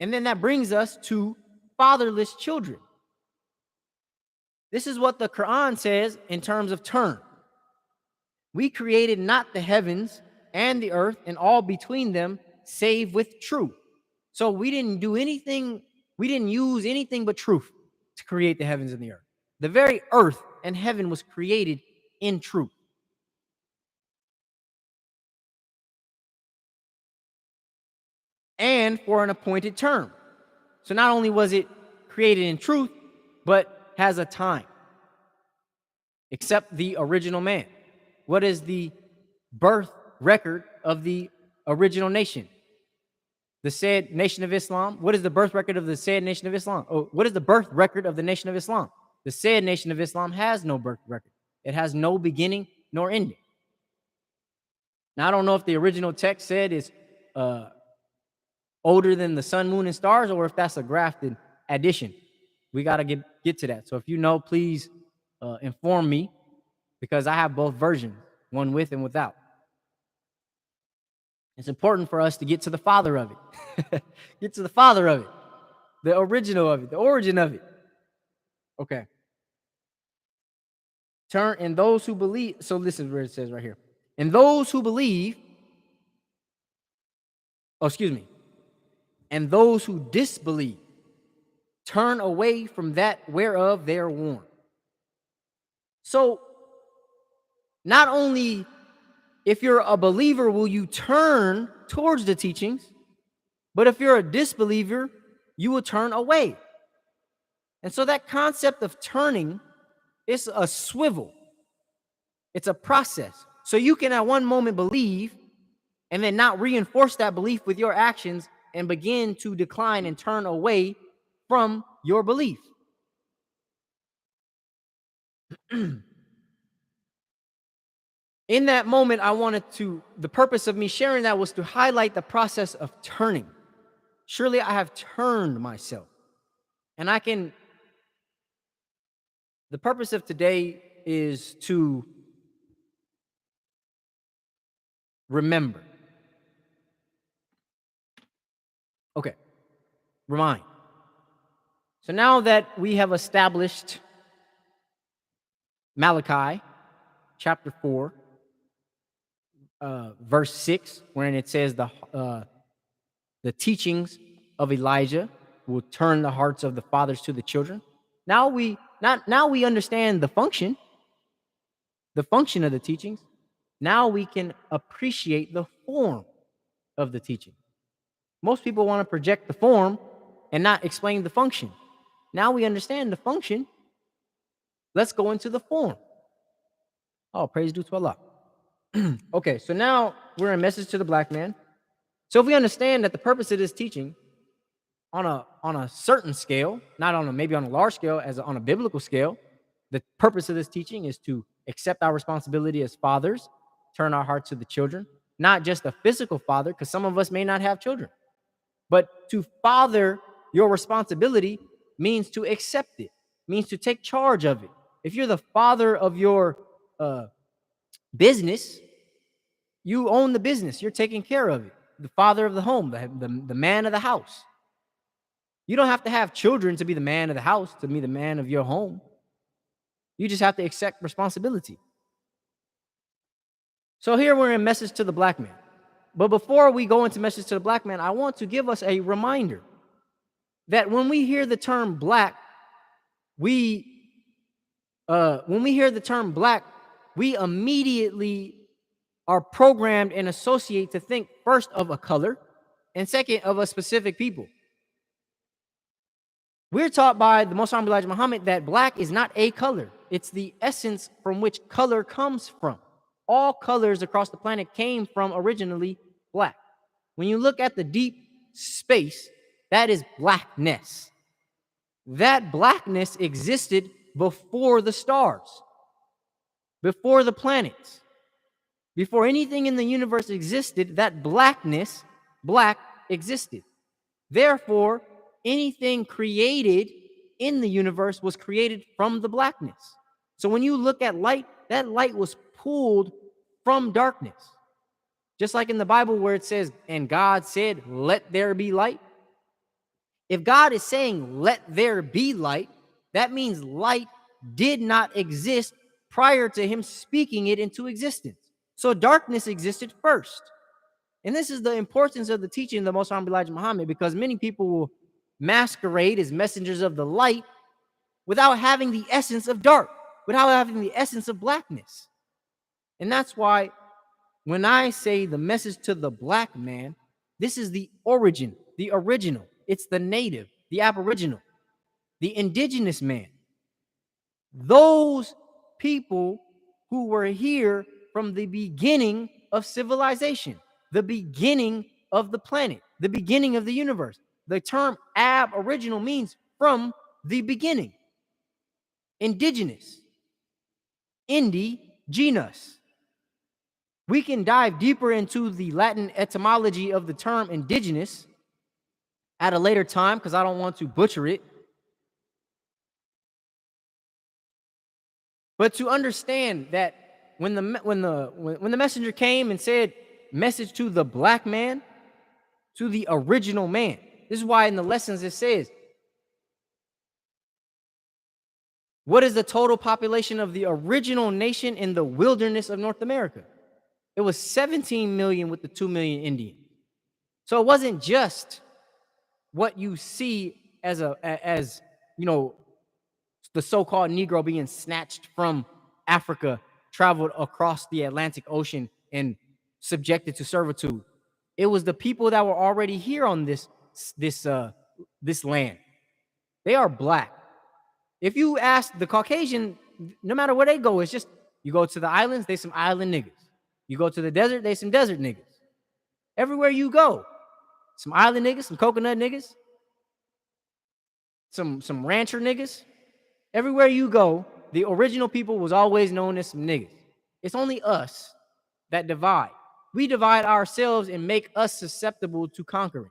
And then that brings us to fatherless children. This is what the Quran says in terms of turn. We created not the heavens and the earth and all between them, save with truth. So we didn't do anything, we didn't use anything but truth to create the heavens and the earth. The very earth and heaven was created in truth. And for an appointed term. So not only was it created in truth, but has a time. Except the original man. What is the birth record of the original nation? The said Nation of Islam. What is the birth record of the said Nation of Islam? Oh, what is the birth record of the Nation of Islam? The said Nation of Islam has no birth record. It has no beginning nor ending. Now, I don't know if the original text said it's older than the sun, moon, and stars, or if that's a grafted addition. We got to get to that. So if you know, please inform me, because I have both versions, one with and without. It's important for us to get to the father of it. Get to the father of it, the original of it, the origin of it. Okay. Turn, and those who believe, so this is where it says right here. And those who believe, and those who disbelieve, turn away from that whereof they are warned. So, not only If you're a believer, will you turn towards the teachings? But if you're a disbeliever, you will turn away. And so that concept of turning is a swivel. It's a process. So you can at one moment believe and then not reinforce that belief with your actions and begin to decline and turn away from your belief. In that moment, the purpose of me sharing that was to highlight the process of turning. Surely I have turned myself. And the purpose of today is to remember. Okay, remind. So now that we have established Malachi chapter 4, verse 6, wherein it says the teachings of Elijah will turn the hearts of the fathers to the children. Now we understand the function of the teachings. Now we can appreciate the form of the teaching. Most people want to project the form and not explain the function. Now we understand the function. Let's go into the form. Oh, praise due to Allah. Okay, so now we're in Message to the Black Man. So if we understand that the purpose of this teaching on a certain scale, not on maybe on a large scale, on a biblical scale, the purpose of this teaching is to accept our responsibility as fathers, turn our hearts to the children, not just a physical father, because some of us may not have children. But to father your responsibility means to accept it, means to take charge of it. If you're the father of your business, you own the business. You're taking care of it. The father of the home, the man of the house. You don't have to have children to be the man of the house, to be the man of your home. You just have to accept responsibility. So here we're in Message to the Black Man. But before we go into Message to the Black Man, I want to give us a reminder that when we hear the term black, we immediately are programmed and associate to think first of a color and second of a specific people. We're taught by the Most Honorable Elijah Muhammad that black is not a color. It's the essence from which color comes from. All colors across the planet came from originally black. When you look at the deep space, that is blackness. That blackness existed before the stars, before the planets, before anything in the universe existed. That black existed. Therefore, anything created in the universe was created from the blackness. So when you look at light, that light was pulled from darkness. Just like in the Bible where it says, and God said, let there be light. If God is saying, let there be light, that means light did not exist prior to him speaking it into existence. So darkness existed first. And this is the importance of the teaching of the Most Honorable Elijah Muhammad, because many people will masquerade as messengers of the light without having the essence of dark, without having the essence of blackness. And that's why when I say the message to the black man, this is the origin, the original. It's the native, the aboriginal, the indigenous man. Those people who were here from the beginning of civilization, the beginning of the planet, the beginning of the universe. The term aboriginal means from the beginning. Indigenous. Indigenous. We can dive deeper into the Latin etymology of the term indigenous at a later time because I don't want to butcher it. But to understand that when the messenger came and said, message to the black man, to the original man. This is why in the lessons it says, what is the total population of the original nation in the wilderness of North America? It was 17 million with the 2 million Indians. So it wasn't just what you see as the so-called Negro being snatched from Africa, traveled across the Atlantic Ocean, and subjected to servitude. It was the people that were already here on this land. They are black. If you ask the Caucasian, no matter where they go, it's just you go to the islands, they some island niggas. You go to the desert, they some desert niggas. Everywhere you go, some island niggas, some coconut niggas, some rancher niggas. Everywhere you go, the original people was always known as some niggas. It's only us that divide. We divide ourselves and make us susceptible to conquering.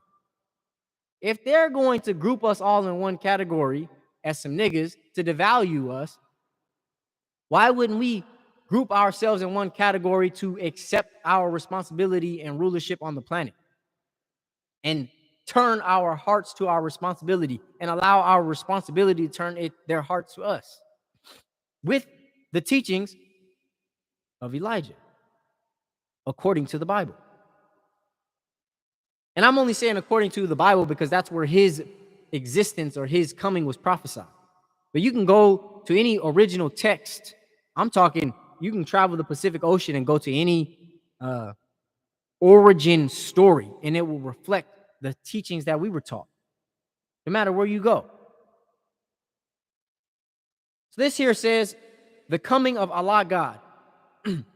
If they're going to group us all in one category as some niggas to devalue us, why wouldn't we group ourselves in one category to accept our responsibility and rulership on the planet and turn our hearts to our responsibility and allow our responsibility to turn their hearts to us with the teachings of Elijah according to the Bible? And I'm only saying according to the Bible because that's where his existence or his coming was prophesied. But you can go to any original text. I'm talking, you can travel the Pacific Ocean and go to any origin story, and it will reflect the teachings that we were taught, no matter where you go. So this here says, the coming of Allah God,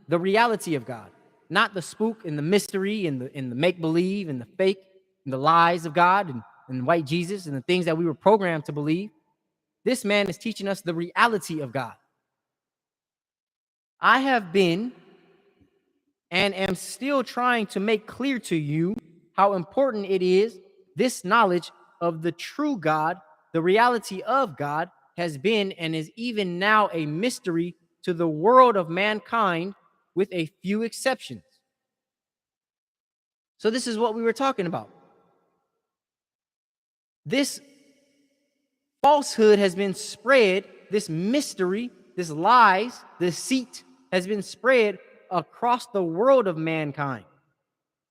the reality of God, not the spook and the mystery and the make-believe and the fake and the lies of God and white Jesus and the things that we were programmed to believe. This man is teaching us the reality of God. I have been and am still trying to make clear to you how important it is. This knowledge of the true God, the reality of God, has been and is even now a mystery to the world of mankind, with a few exceptions. So this is what we were talking about. This falsehood has been spread, this mystery, this lies, deceit has been spread across the world of mankind.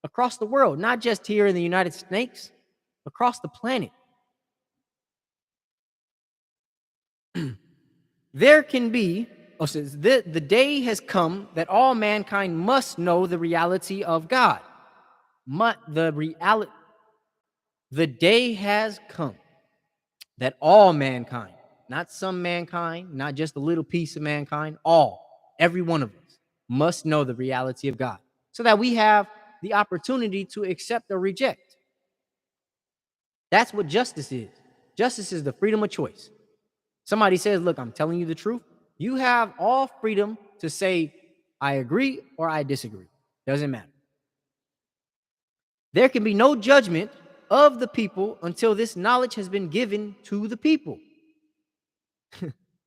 Across the world, not just here in the United States, across the planet. There can be, says the day has come that all mankind must know the reality of God. The day has come that all mankind, not some mankind, not just a little piece of mankind, every one of us must know the reality of God, so that we have the opportunity to accept or reject. That's what justice is. Justice is the freedom of choice. Somebody says, look, I'm telling you the truth. You have all freedom to say, I agree or I disagree. Doesn't matter. There can be no judgment of the people until this knowledge has been given to the people.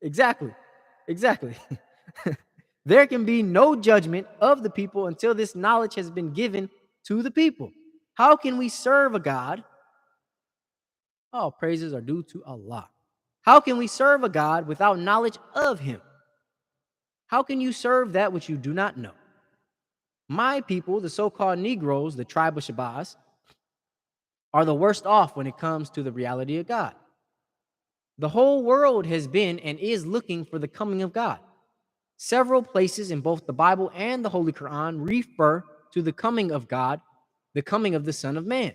Exactly. There can be no judgment of the people until this knowledge has been given to the people. How can we serve a God? All praises are due to Allah. How can we serve a God without knowledge of him? How can you serve that which you do not know? My people, the so-called Negroes, the tribe of Shabazz, are the worst off when it comes to the reality of God. The whole world has been and is looking for the coming of God. Several places in both the Bible and the Holy Quran refer to the coming of God, the coming of the Son of Man.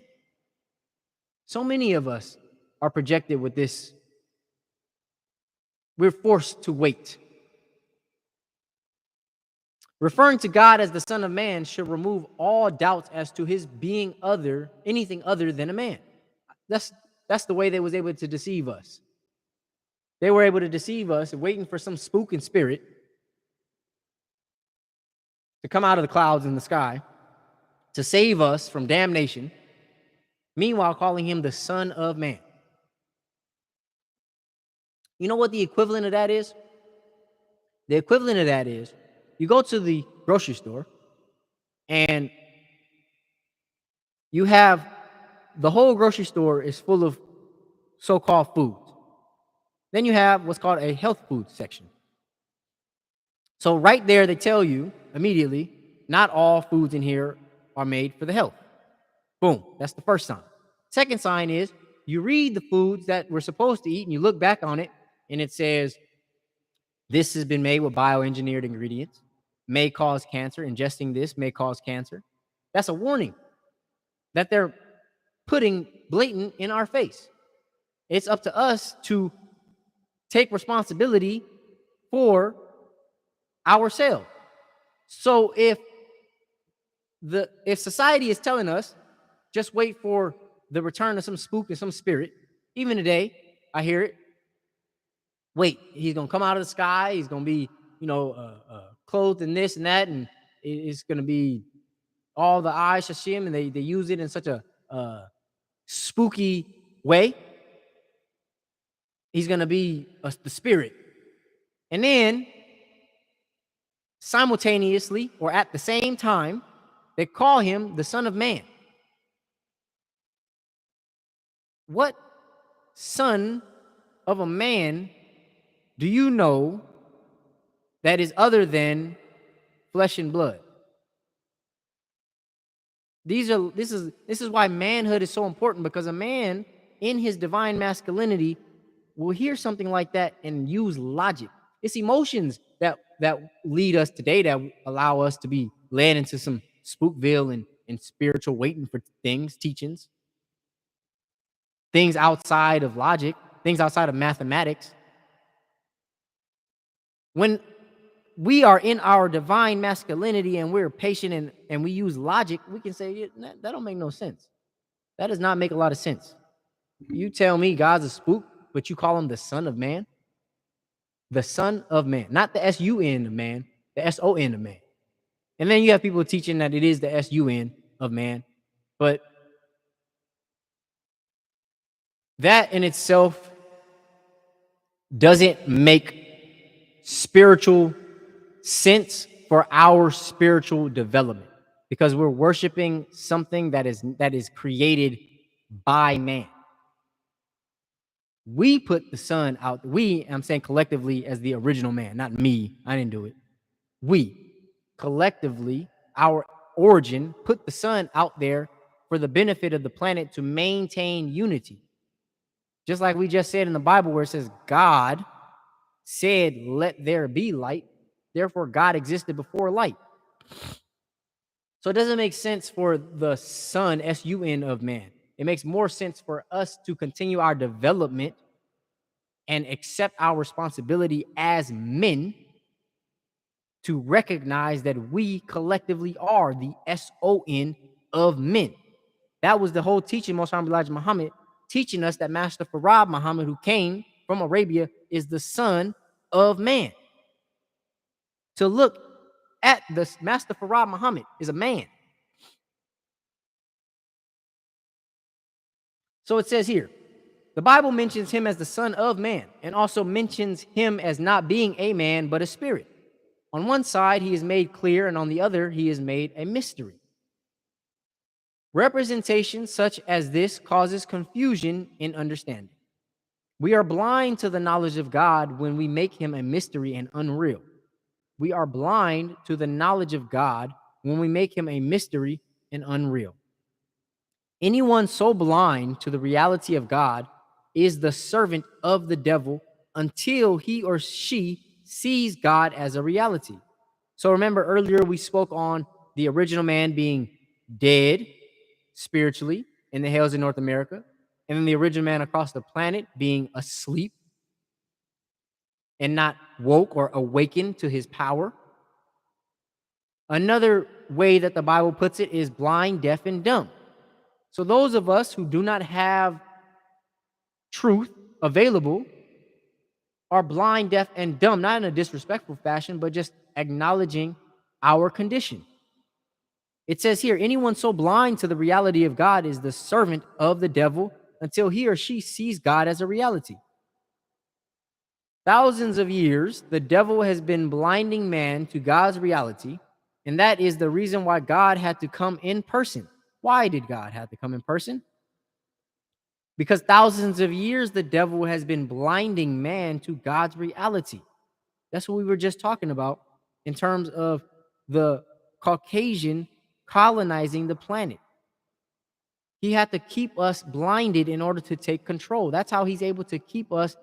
So many of us are projected with this. We're forced to wait. Referring to God as the Son of Man should remove all doubts as to his being anything other than a man. That's the way they was able to deceive us. They were able to deceive us, waiting for some spook and spirit to come out of the clouds in the sky to save us from damnation, meanwhile calling him the Son of Man. You know what the equivalent of that is? The equivalent of that is you go to the grocery store and you have the whole grocery store is full of so-called foods. Then you have what's called a health food section. So right there, they tell you immediately, not all foods in here are made for the health. Boom, that's the first sign. Second sign is you read the foods that we're supposed to eat and you look back on it and it says, this has been made with bioengineered ingredients. may cause cancer. Ingesting this may cause cancer. That's a warning that they're putting blatant in our face. It's up to us to take responsibility for ourselves. So if society is telling us just wait for the return of some spook and some spirit, even today I hear it. Wait, he's gonna come out of the sky. He's gonna be, clothed in this and that, and it's gonna be all the eyes shall see him, and they use it in such a spooky way. He's gonna be the spirit, and then simultaneously or at the same time, they call him the Son of Man. What son of a man do you know that is other than flesh and blood? This is why manhood is so important, because a man in his divine masculinity will hear something like that and use logic. It's emotions that lead us today, that allow us to be led into some spookville and spiritual waiting for things, teachings, things outside of logic, things outside of mathematics. When we are in our divine masculinity and we're patient and we use logic, we can say that don't make no sense. That does not make a lot of sense. You tell me God's a spook, but you call him the Son of Man? The Son of Man, not the S-U-N of man, the S-O-N of man. And then you have people teaching that it is the S-U-N of man. But that in itself doesn't make spiritual sense for our spiritual development, because we're worshiping something that is created by man. We put the Son out. I'm saying collectively as the original man, not me. I didn't do it. We collectively, our origin, put the Son out there for the benefit of the planet to maintain unity. Just like we just said in the Bible, where it says God said, "Let there be light." Therefore, God existed before light. So it doesn't make sense for the Son, S-U-N, of man. It makes more sense for us to continue our development and accept our responsibility as men to recognize that we collectively are the S-O-N of men. That was the whole teaching, Most Honorable Elijah Muhammad, teaching us that Master Farad Muhammad, who came from Arabia, is the Son of Man. To look at the Master Farad Muhammad is a man. So it says here, the Bible mentions him as the Son of Man and also mentions him as not being a man, but a spirit. On one side, he is made clear, and on the other, he is made a mystery. Representation such as this causes confusion in understanding. We are blind to the knowledge of God when we make him a mystery and unreal. We are blind to the knowledge of God when we make him a mystery and unreal. Anyone so blind to the reality of God is the servant of the devil until he or she sees God as a reality. So remember earlier we spoke on the original man being dead spiritually in the hells of North America, and then the original man across the planet being asleep and not woke or awakened to his power. Another way that the Bible puts it is blind, deaf, and dumb. So those of us who do not have truth available are blind, deaf, and dumb, not in a disrespectful fashion, but just acknowledging our condition. It says here, anyone so blind to the reality of God is the servant of the devil until he or she sees God as a reality. Thousands of years, the devil has been blinding man to God's reality, and that is the reason why God had to come in person. Why did God have to come in person? Because thousands of years, the devil has been blinding man to God's reality. That's what we were just talking about in terms of the Caucasian colonizing the planet. He had to keep us blinded in order to take control. That's how he's able to keep us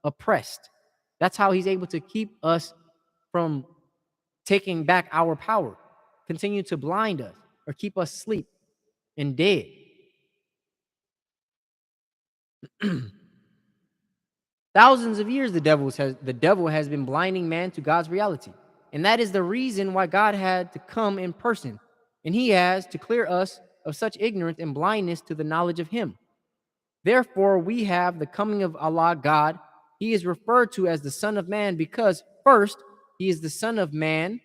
oppressed. That's how he's able to keep us from taking back our power, continue to blind us or keep us asleep and dead. Thousands of years the devil has been blinding man to God's reality. And that is the reason why God had to come in person. And he has to clear us of such ignorance and blindness to the knowledge of him. Therefore, we have the coming of Allah God. He is referred to as the Son of Man because, first, he is the Son of Man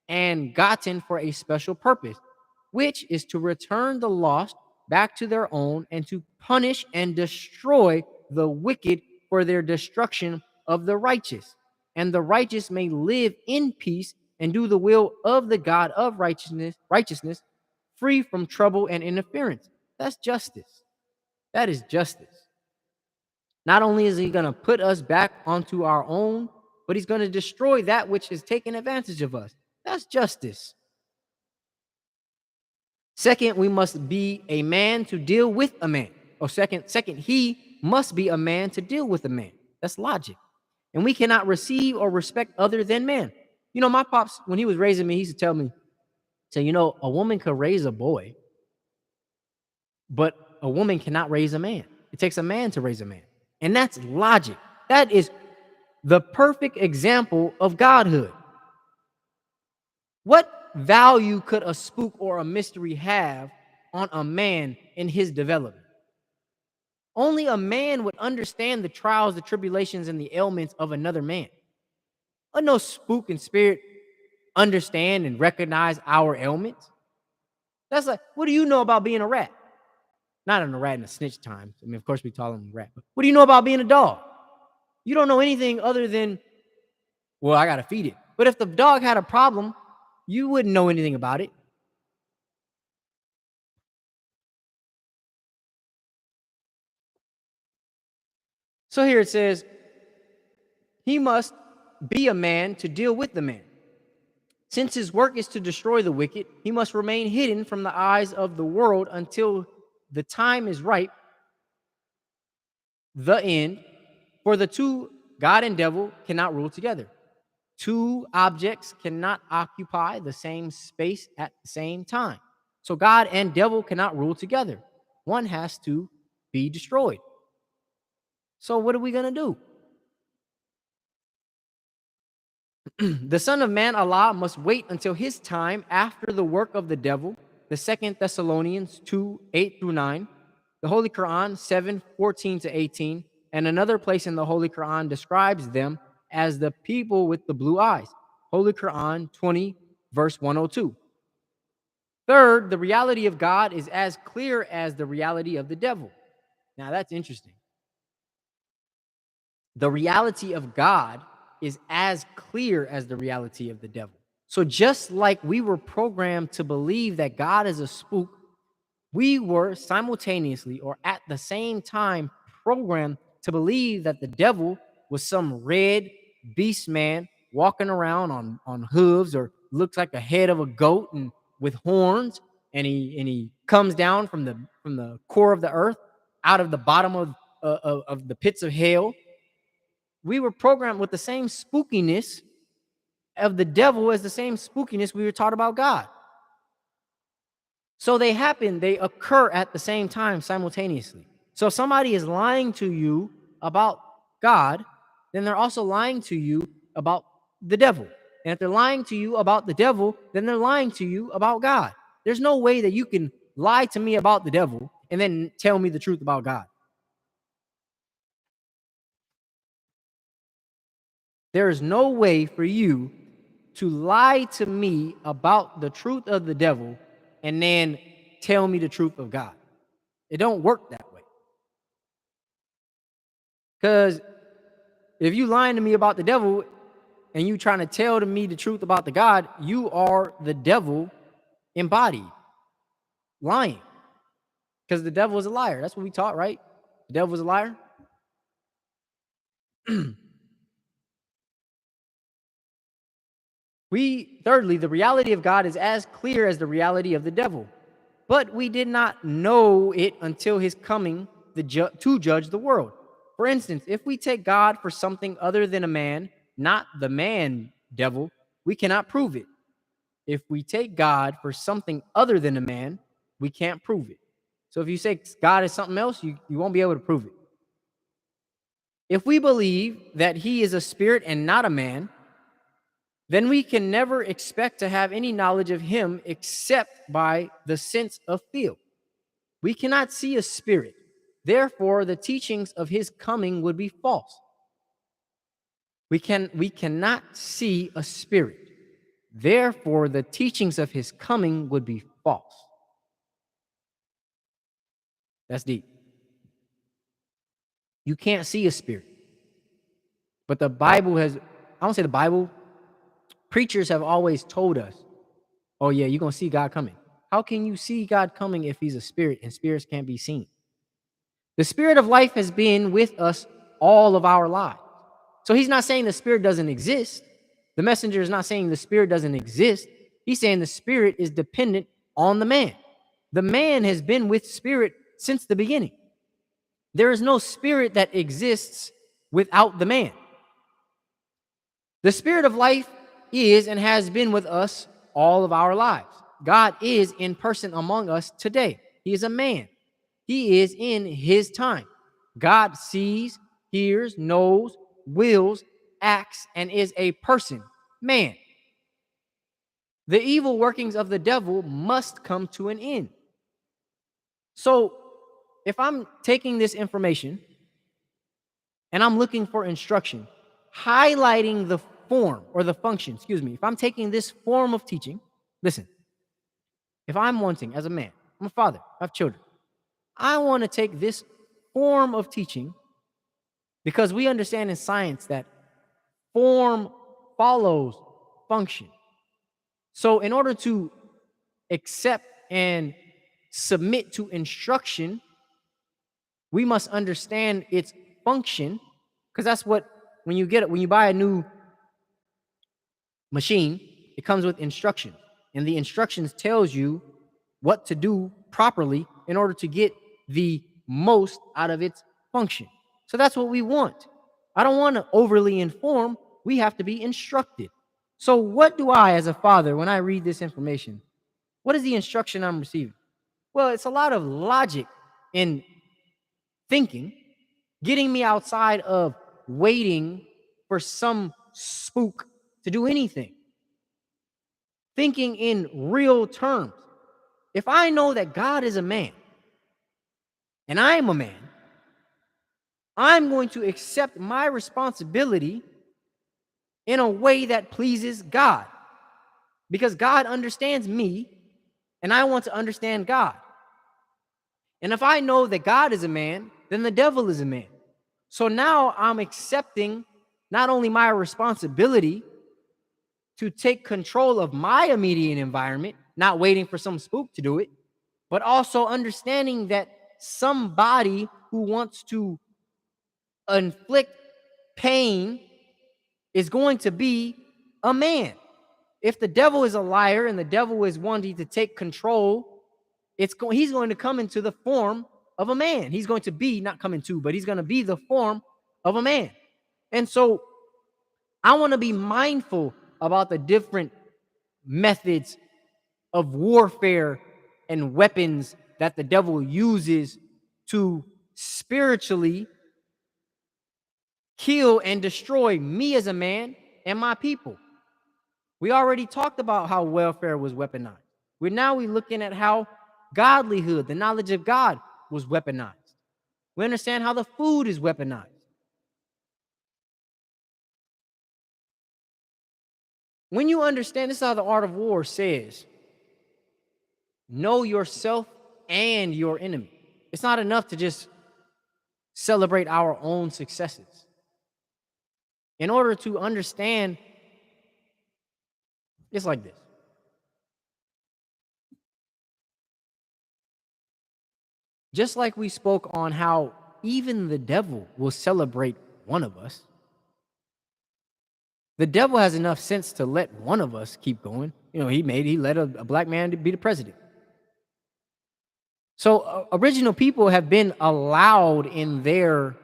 and gotten for a special purpose, which is to return the lost back to their own and to punish and destroy the wicked for their destruction of the righteous. And the righteous may live in peace and do the will of the God of righteousness, free from trouble and interference. That's justice. That is justice. Not only is he going to put us back onto our own, but he's going to destroy that which has taken advantage of us. That's justice. Second, we must be a man to deal with a man. Or second, he must be a man to deal with a man. That's logic. And we cannot receive or respect other than man. You know, my pops, when he was raising me, he used to tell me, say, you know, a woman could raise a boy, but a woman cannot raise a man. It takes a man to raise a man. And that's logic. That is the perfect example of godhood. What value could a spook or a mystery have on a man in his development? Only a man would understand the trials, the tribulations, and the ailments of another man. But no spook and spirit understand and recognize our ailments. That's like, what do you know about being a rat? Not a rat in a snitch time. I mean, of course we call him a rat. But what do you know about being a dog? You don't know anything other than, well, I got to feed it. But if the dog had a problem, you wouldn't know anything about it. So here it says, he must be a man to deal with the man. Since his work is to destroy the wicked, he must remain hidden from the eyes of the world until the time is ripe, the end. For the two, God and devil, cannot rule together. Two objects cannot occupy the same space at the same time. So God and devil cannot rule together. One has to be destroyed. So what are we going to do? The Son of Man, Allah, must wait until his time after the work of the devil. The 2 Thessalonians 2, 8 through 9. The Holy Quran 7, 14 to 18. And another place in the Holy Quran describes them as the people with the blue eyes. Holy Quran 20, verse 102. Third, the reality of God is as clear as the reality of the devil. Now that's interesting. The reality of God is as clear as the reality of the devil. So just like we were programmed to believe that God is a spook, we were simultaneously or at the same time programmed to believe that the devil was some red beast man walking around on hooves or looks like a head of a goat and with horns, and he comes down from the core of the earth, out of the bottom of the pits of hell. We were programmed with the same spookiness of the devil as the same spookiness we were taught about God. So they occur at the same time simultaneously. So if somebody is lying to you about God, then they're also lying to you about the devil. And if they're lying to you about the devil, then they're lying to you about God. There's no way that you can lie to me about the devil and then tell me the truth about God. There is no way for you to lie to me about the truth of the devil and then tell me the truth of God. It don't work that way. Because if you lying to me about the devil and you trying to tell to me the truth about the God, you are the devil embodied, lying. Because the devil is a liar. That's what we taught, right? The devil is a liar. Thirdly, the reality of God is as clear as the reality of the devil. But we did not know it until his coming to judge the world. For instance, if we take God for something other than a man, not the man devil, we cannot prove it. If we take God for something other than a man, we can't prove it. So if you say God is something else, you won't be able to prove it. If we believe that he is a spirit and not a man, then we can never expect to have any knowledge of him except by the sense of feel. We cannot see a spirit. Therefore, the teachings of his coming would be false. We cannot see a spirit. Therefore, the teachings of his coming would be false. That's deep. You can't see a spirit. But the Bible has, I don't say the Bible, preachers have always told us, oh yeah, you're going to see God coming. How can you see God coming if he's a spirit and spirits can't be seen? The spirit of life has been with us all of our lives. So he's not saying the spirit doesn't exist. The messenger is not saying the spirit doesn't exist. He's saying the spirit is dependent on the man. The man has been with spirit since the beginning. There is no spirit that exists without the man. The spirit of life is and has been with us all of our lives. God is in person among us today. He is a man. He is in his time. God sees, hears, knows, wills, acts, and is a person, man. The evil workings of the devil must come to an end. So, if I'm taking this information and I'm looking for instruction, highlighting the form or the function, if I'm taking this form of teaching, listen, if I'm wanting as a man, I'm a father, I have children, I want to take this form of teaching because we understand in science that form follows function. So in order to accept and submit to instruction, we must understand its function, because that's what, when you buy a new machine, it comes with instructions, and the instructions tells you what to do properly in order to get the most out of its function. So that's what we want. I don't want to overly inform. We have to be instructed. So what do I, as a father, when I read this information, what is the instruction I'm receiving? Well, it's a lot of logic and thinking, getting me outside of waiting for some spook to do anything. Thinking in real terms. If I know that God is a man and I am a man, I'm going to accept my responsibility in a way that pleases God, because God understands me and I want to understand God. And if I know that God is a man, then the devil is a man. So now I'm accepting not only my responsibility to take control of my immediate environment, not waiting for some spook to do it, but also understanding that somebody who wants to inflict pain is going to be a man. If the devil is a liar and the devil is wanting to take control, he's going to come into the form of a man. He's going to be, not come into, but he's going to be the form of a man. And so I want to be mindful about the different methods of warfare and weapons that the devil uses to spiritually kill and destroy me as a man and my people. We already talked about how welfare was weaponized. We're looking at how godlyhood, the knowledge of God, was weaponized. We understand how the food is weaponized. When you understand, this is how the art of war says, know yourself and your enemy. It's not enough to just celebrate our own successes. In order to understand, it's like this. Just like we spoke on how even the devil will celebrate one of us, the devil has enough sense to let one of us keep going. He let a black man be the president. So original people have been allowed in their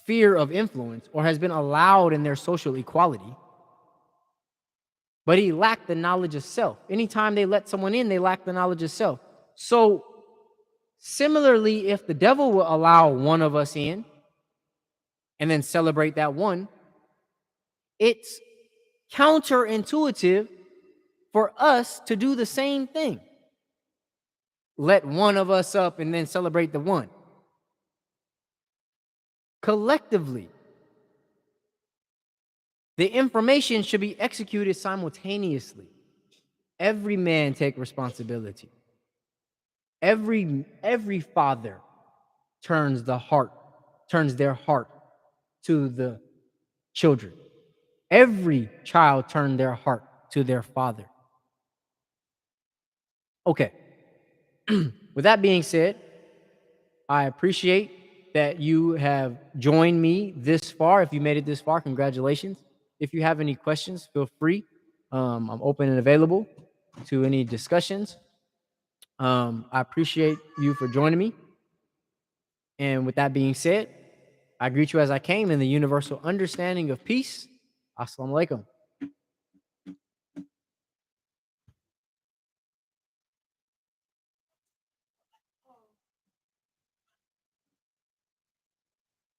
sphere of influence or has been allowed in their social equality, but he lacked the knowledge of self. Anytime they let someone in, they lack the knowledge of self. So similarly, if the devil will allow one of us in and then celebrate that one, it's counterintuitive for us to do the same thing. Let one of us up and then celebrate the one. Collectively, the information should be executed simultaneously. Every man take responsibility. Every father turns their heart to the children. Every child turned their heart to their father. Okay. With that being said, I appreciate that you have joined me this far. If you made it this far, congratulations. If you have any questions, feel free. I'm open and available to any discussions. I appreciate you for joining me. And with that being said, I greet you as I came in the universal understanding of peace. Assalamu alaikum.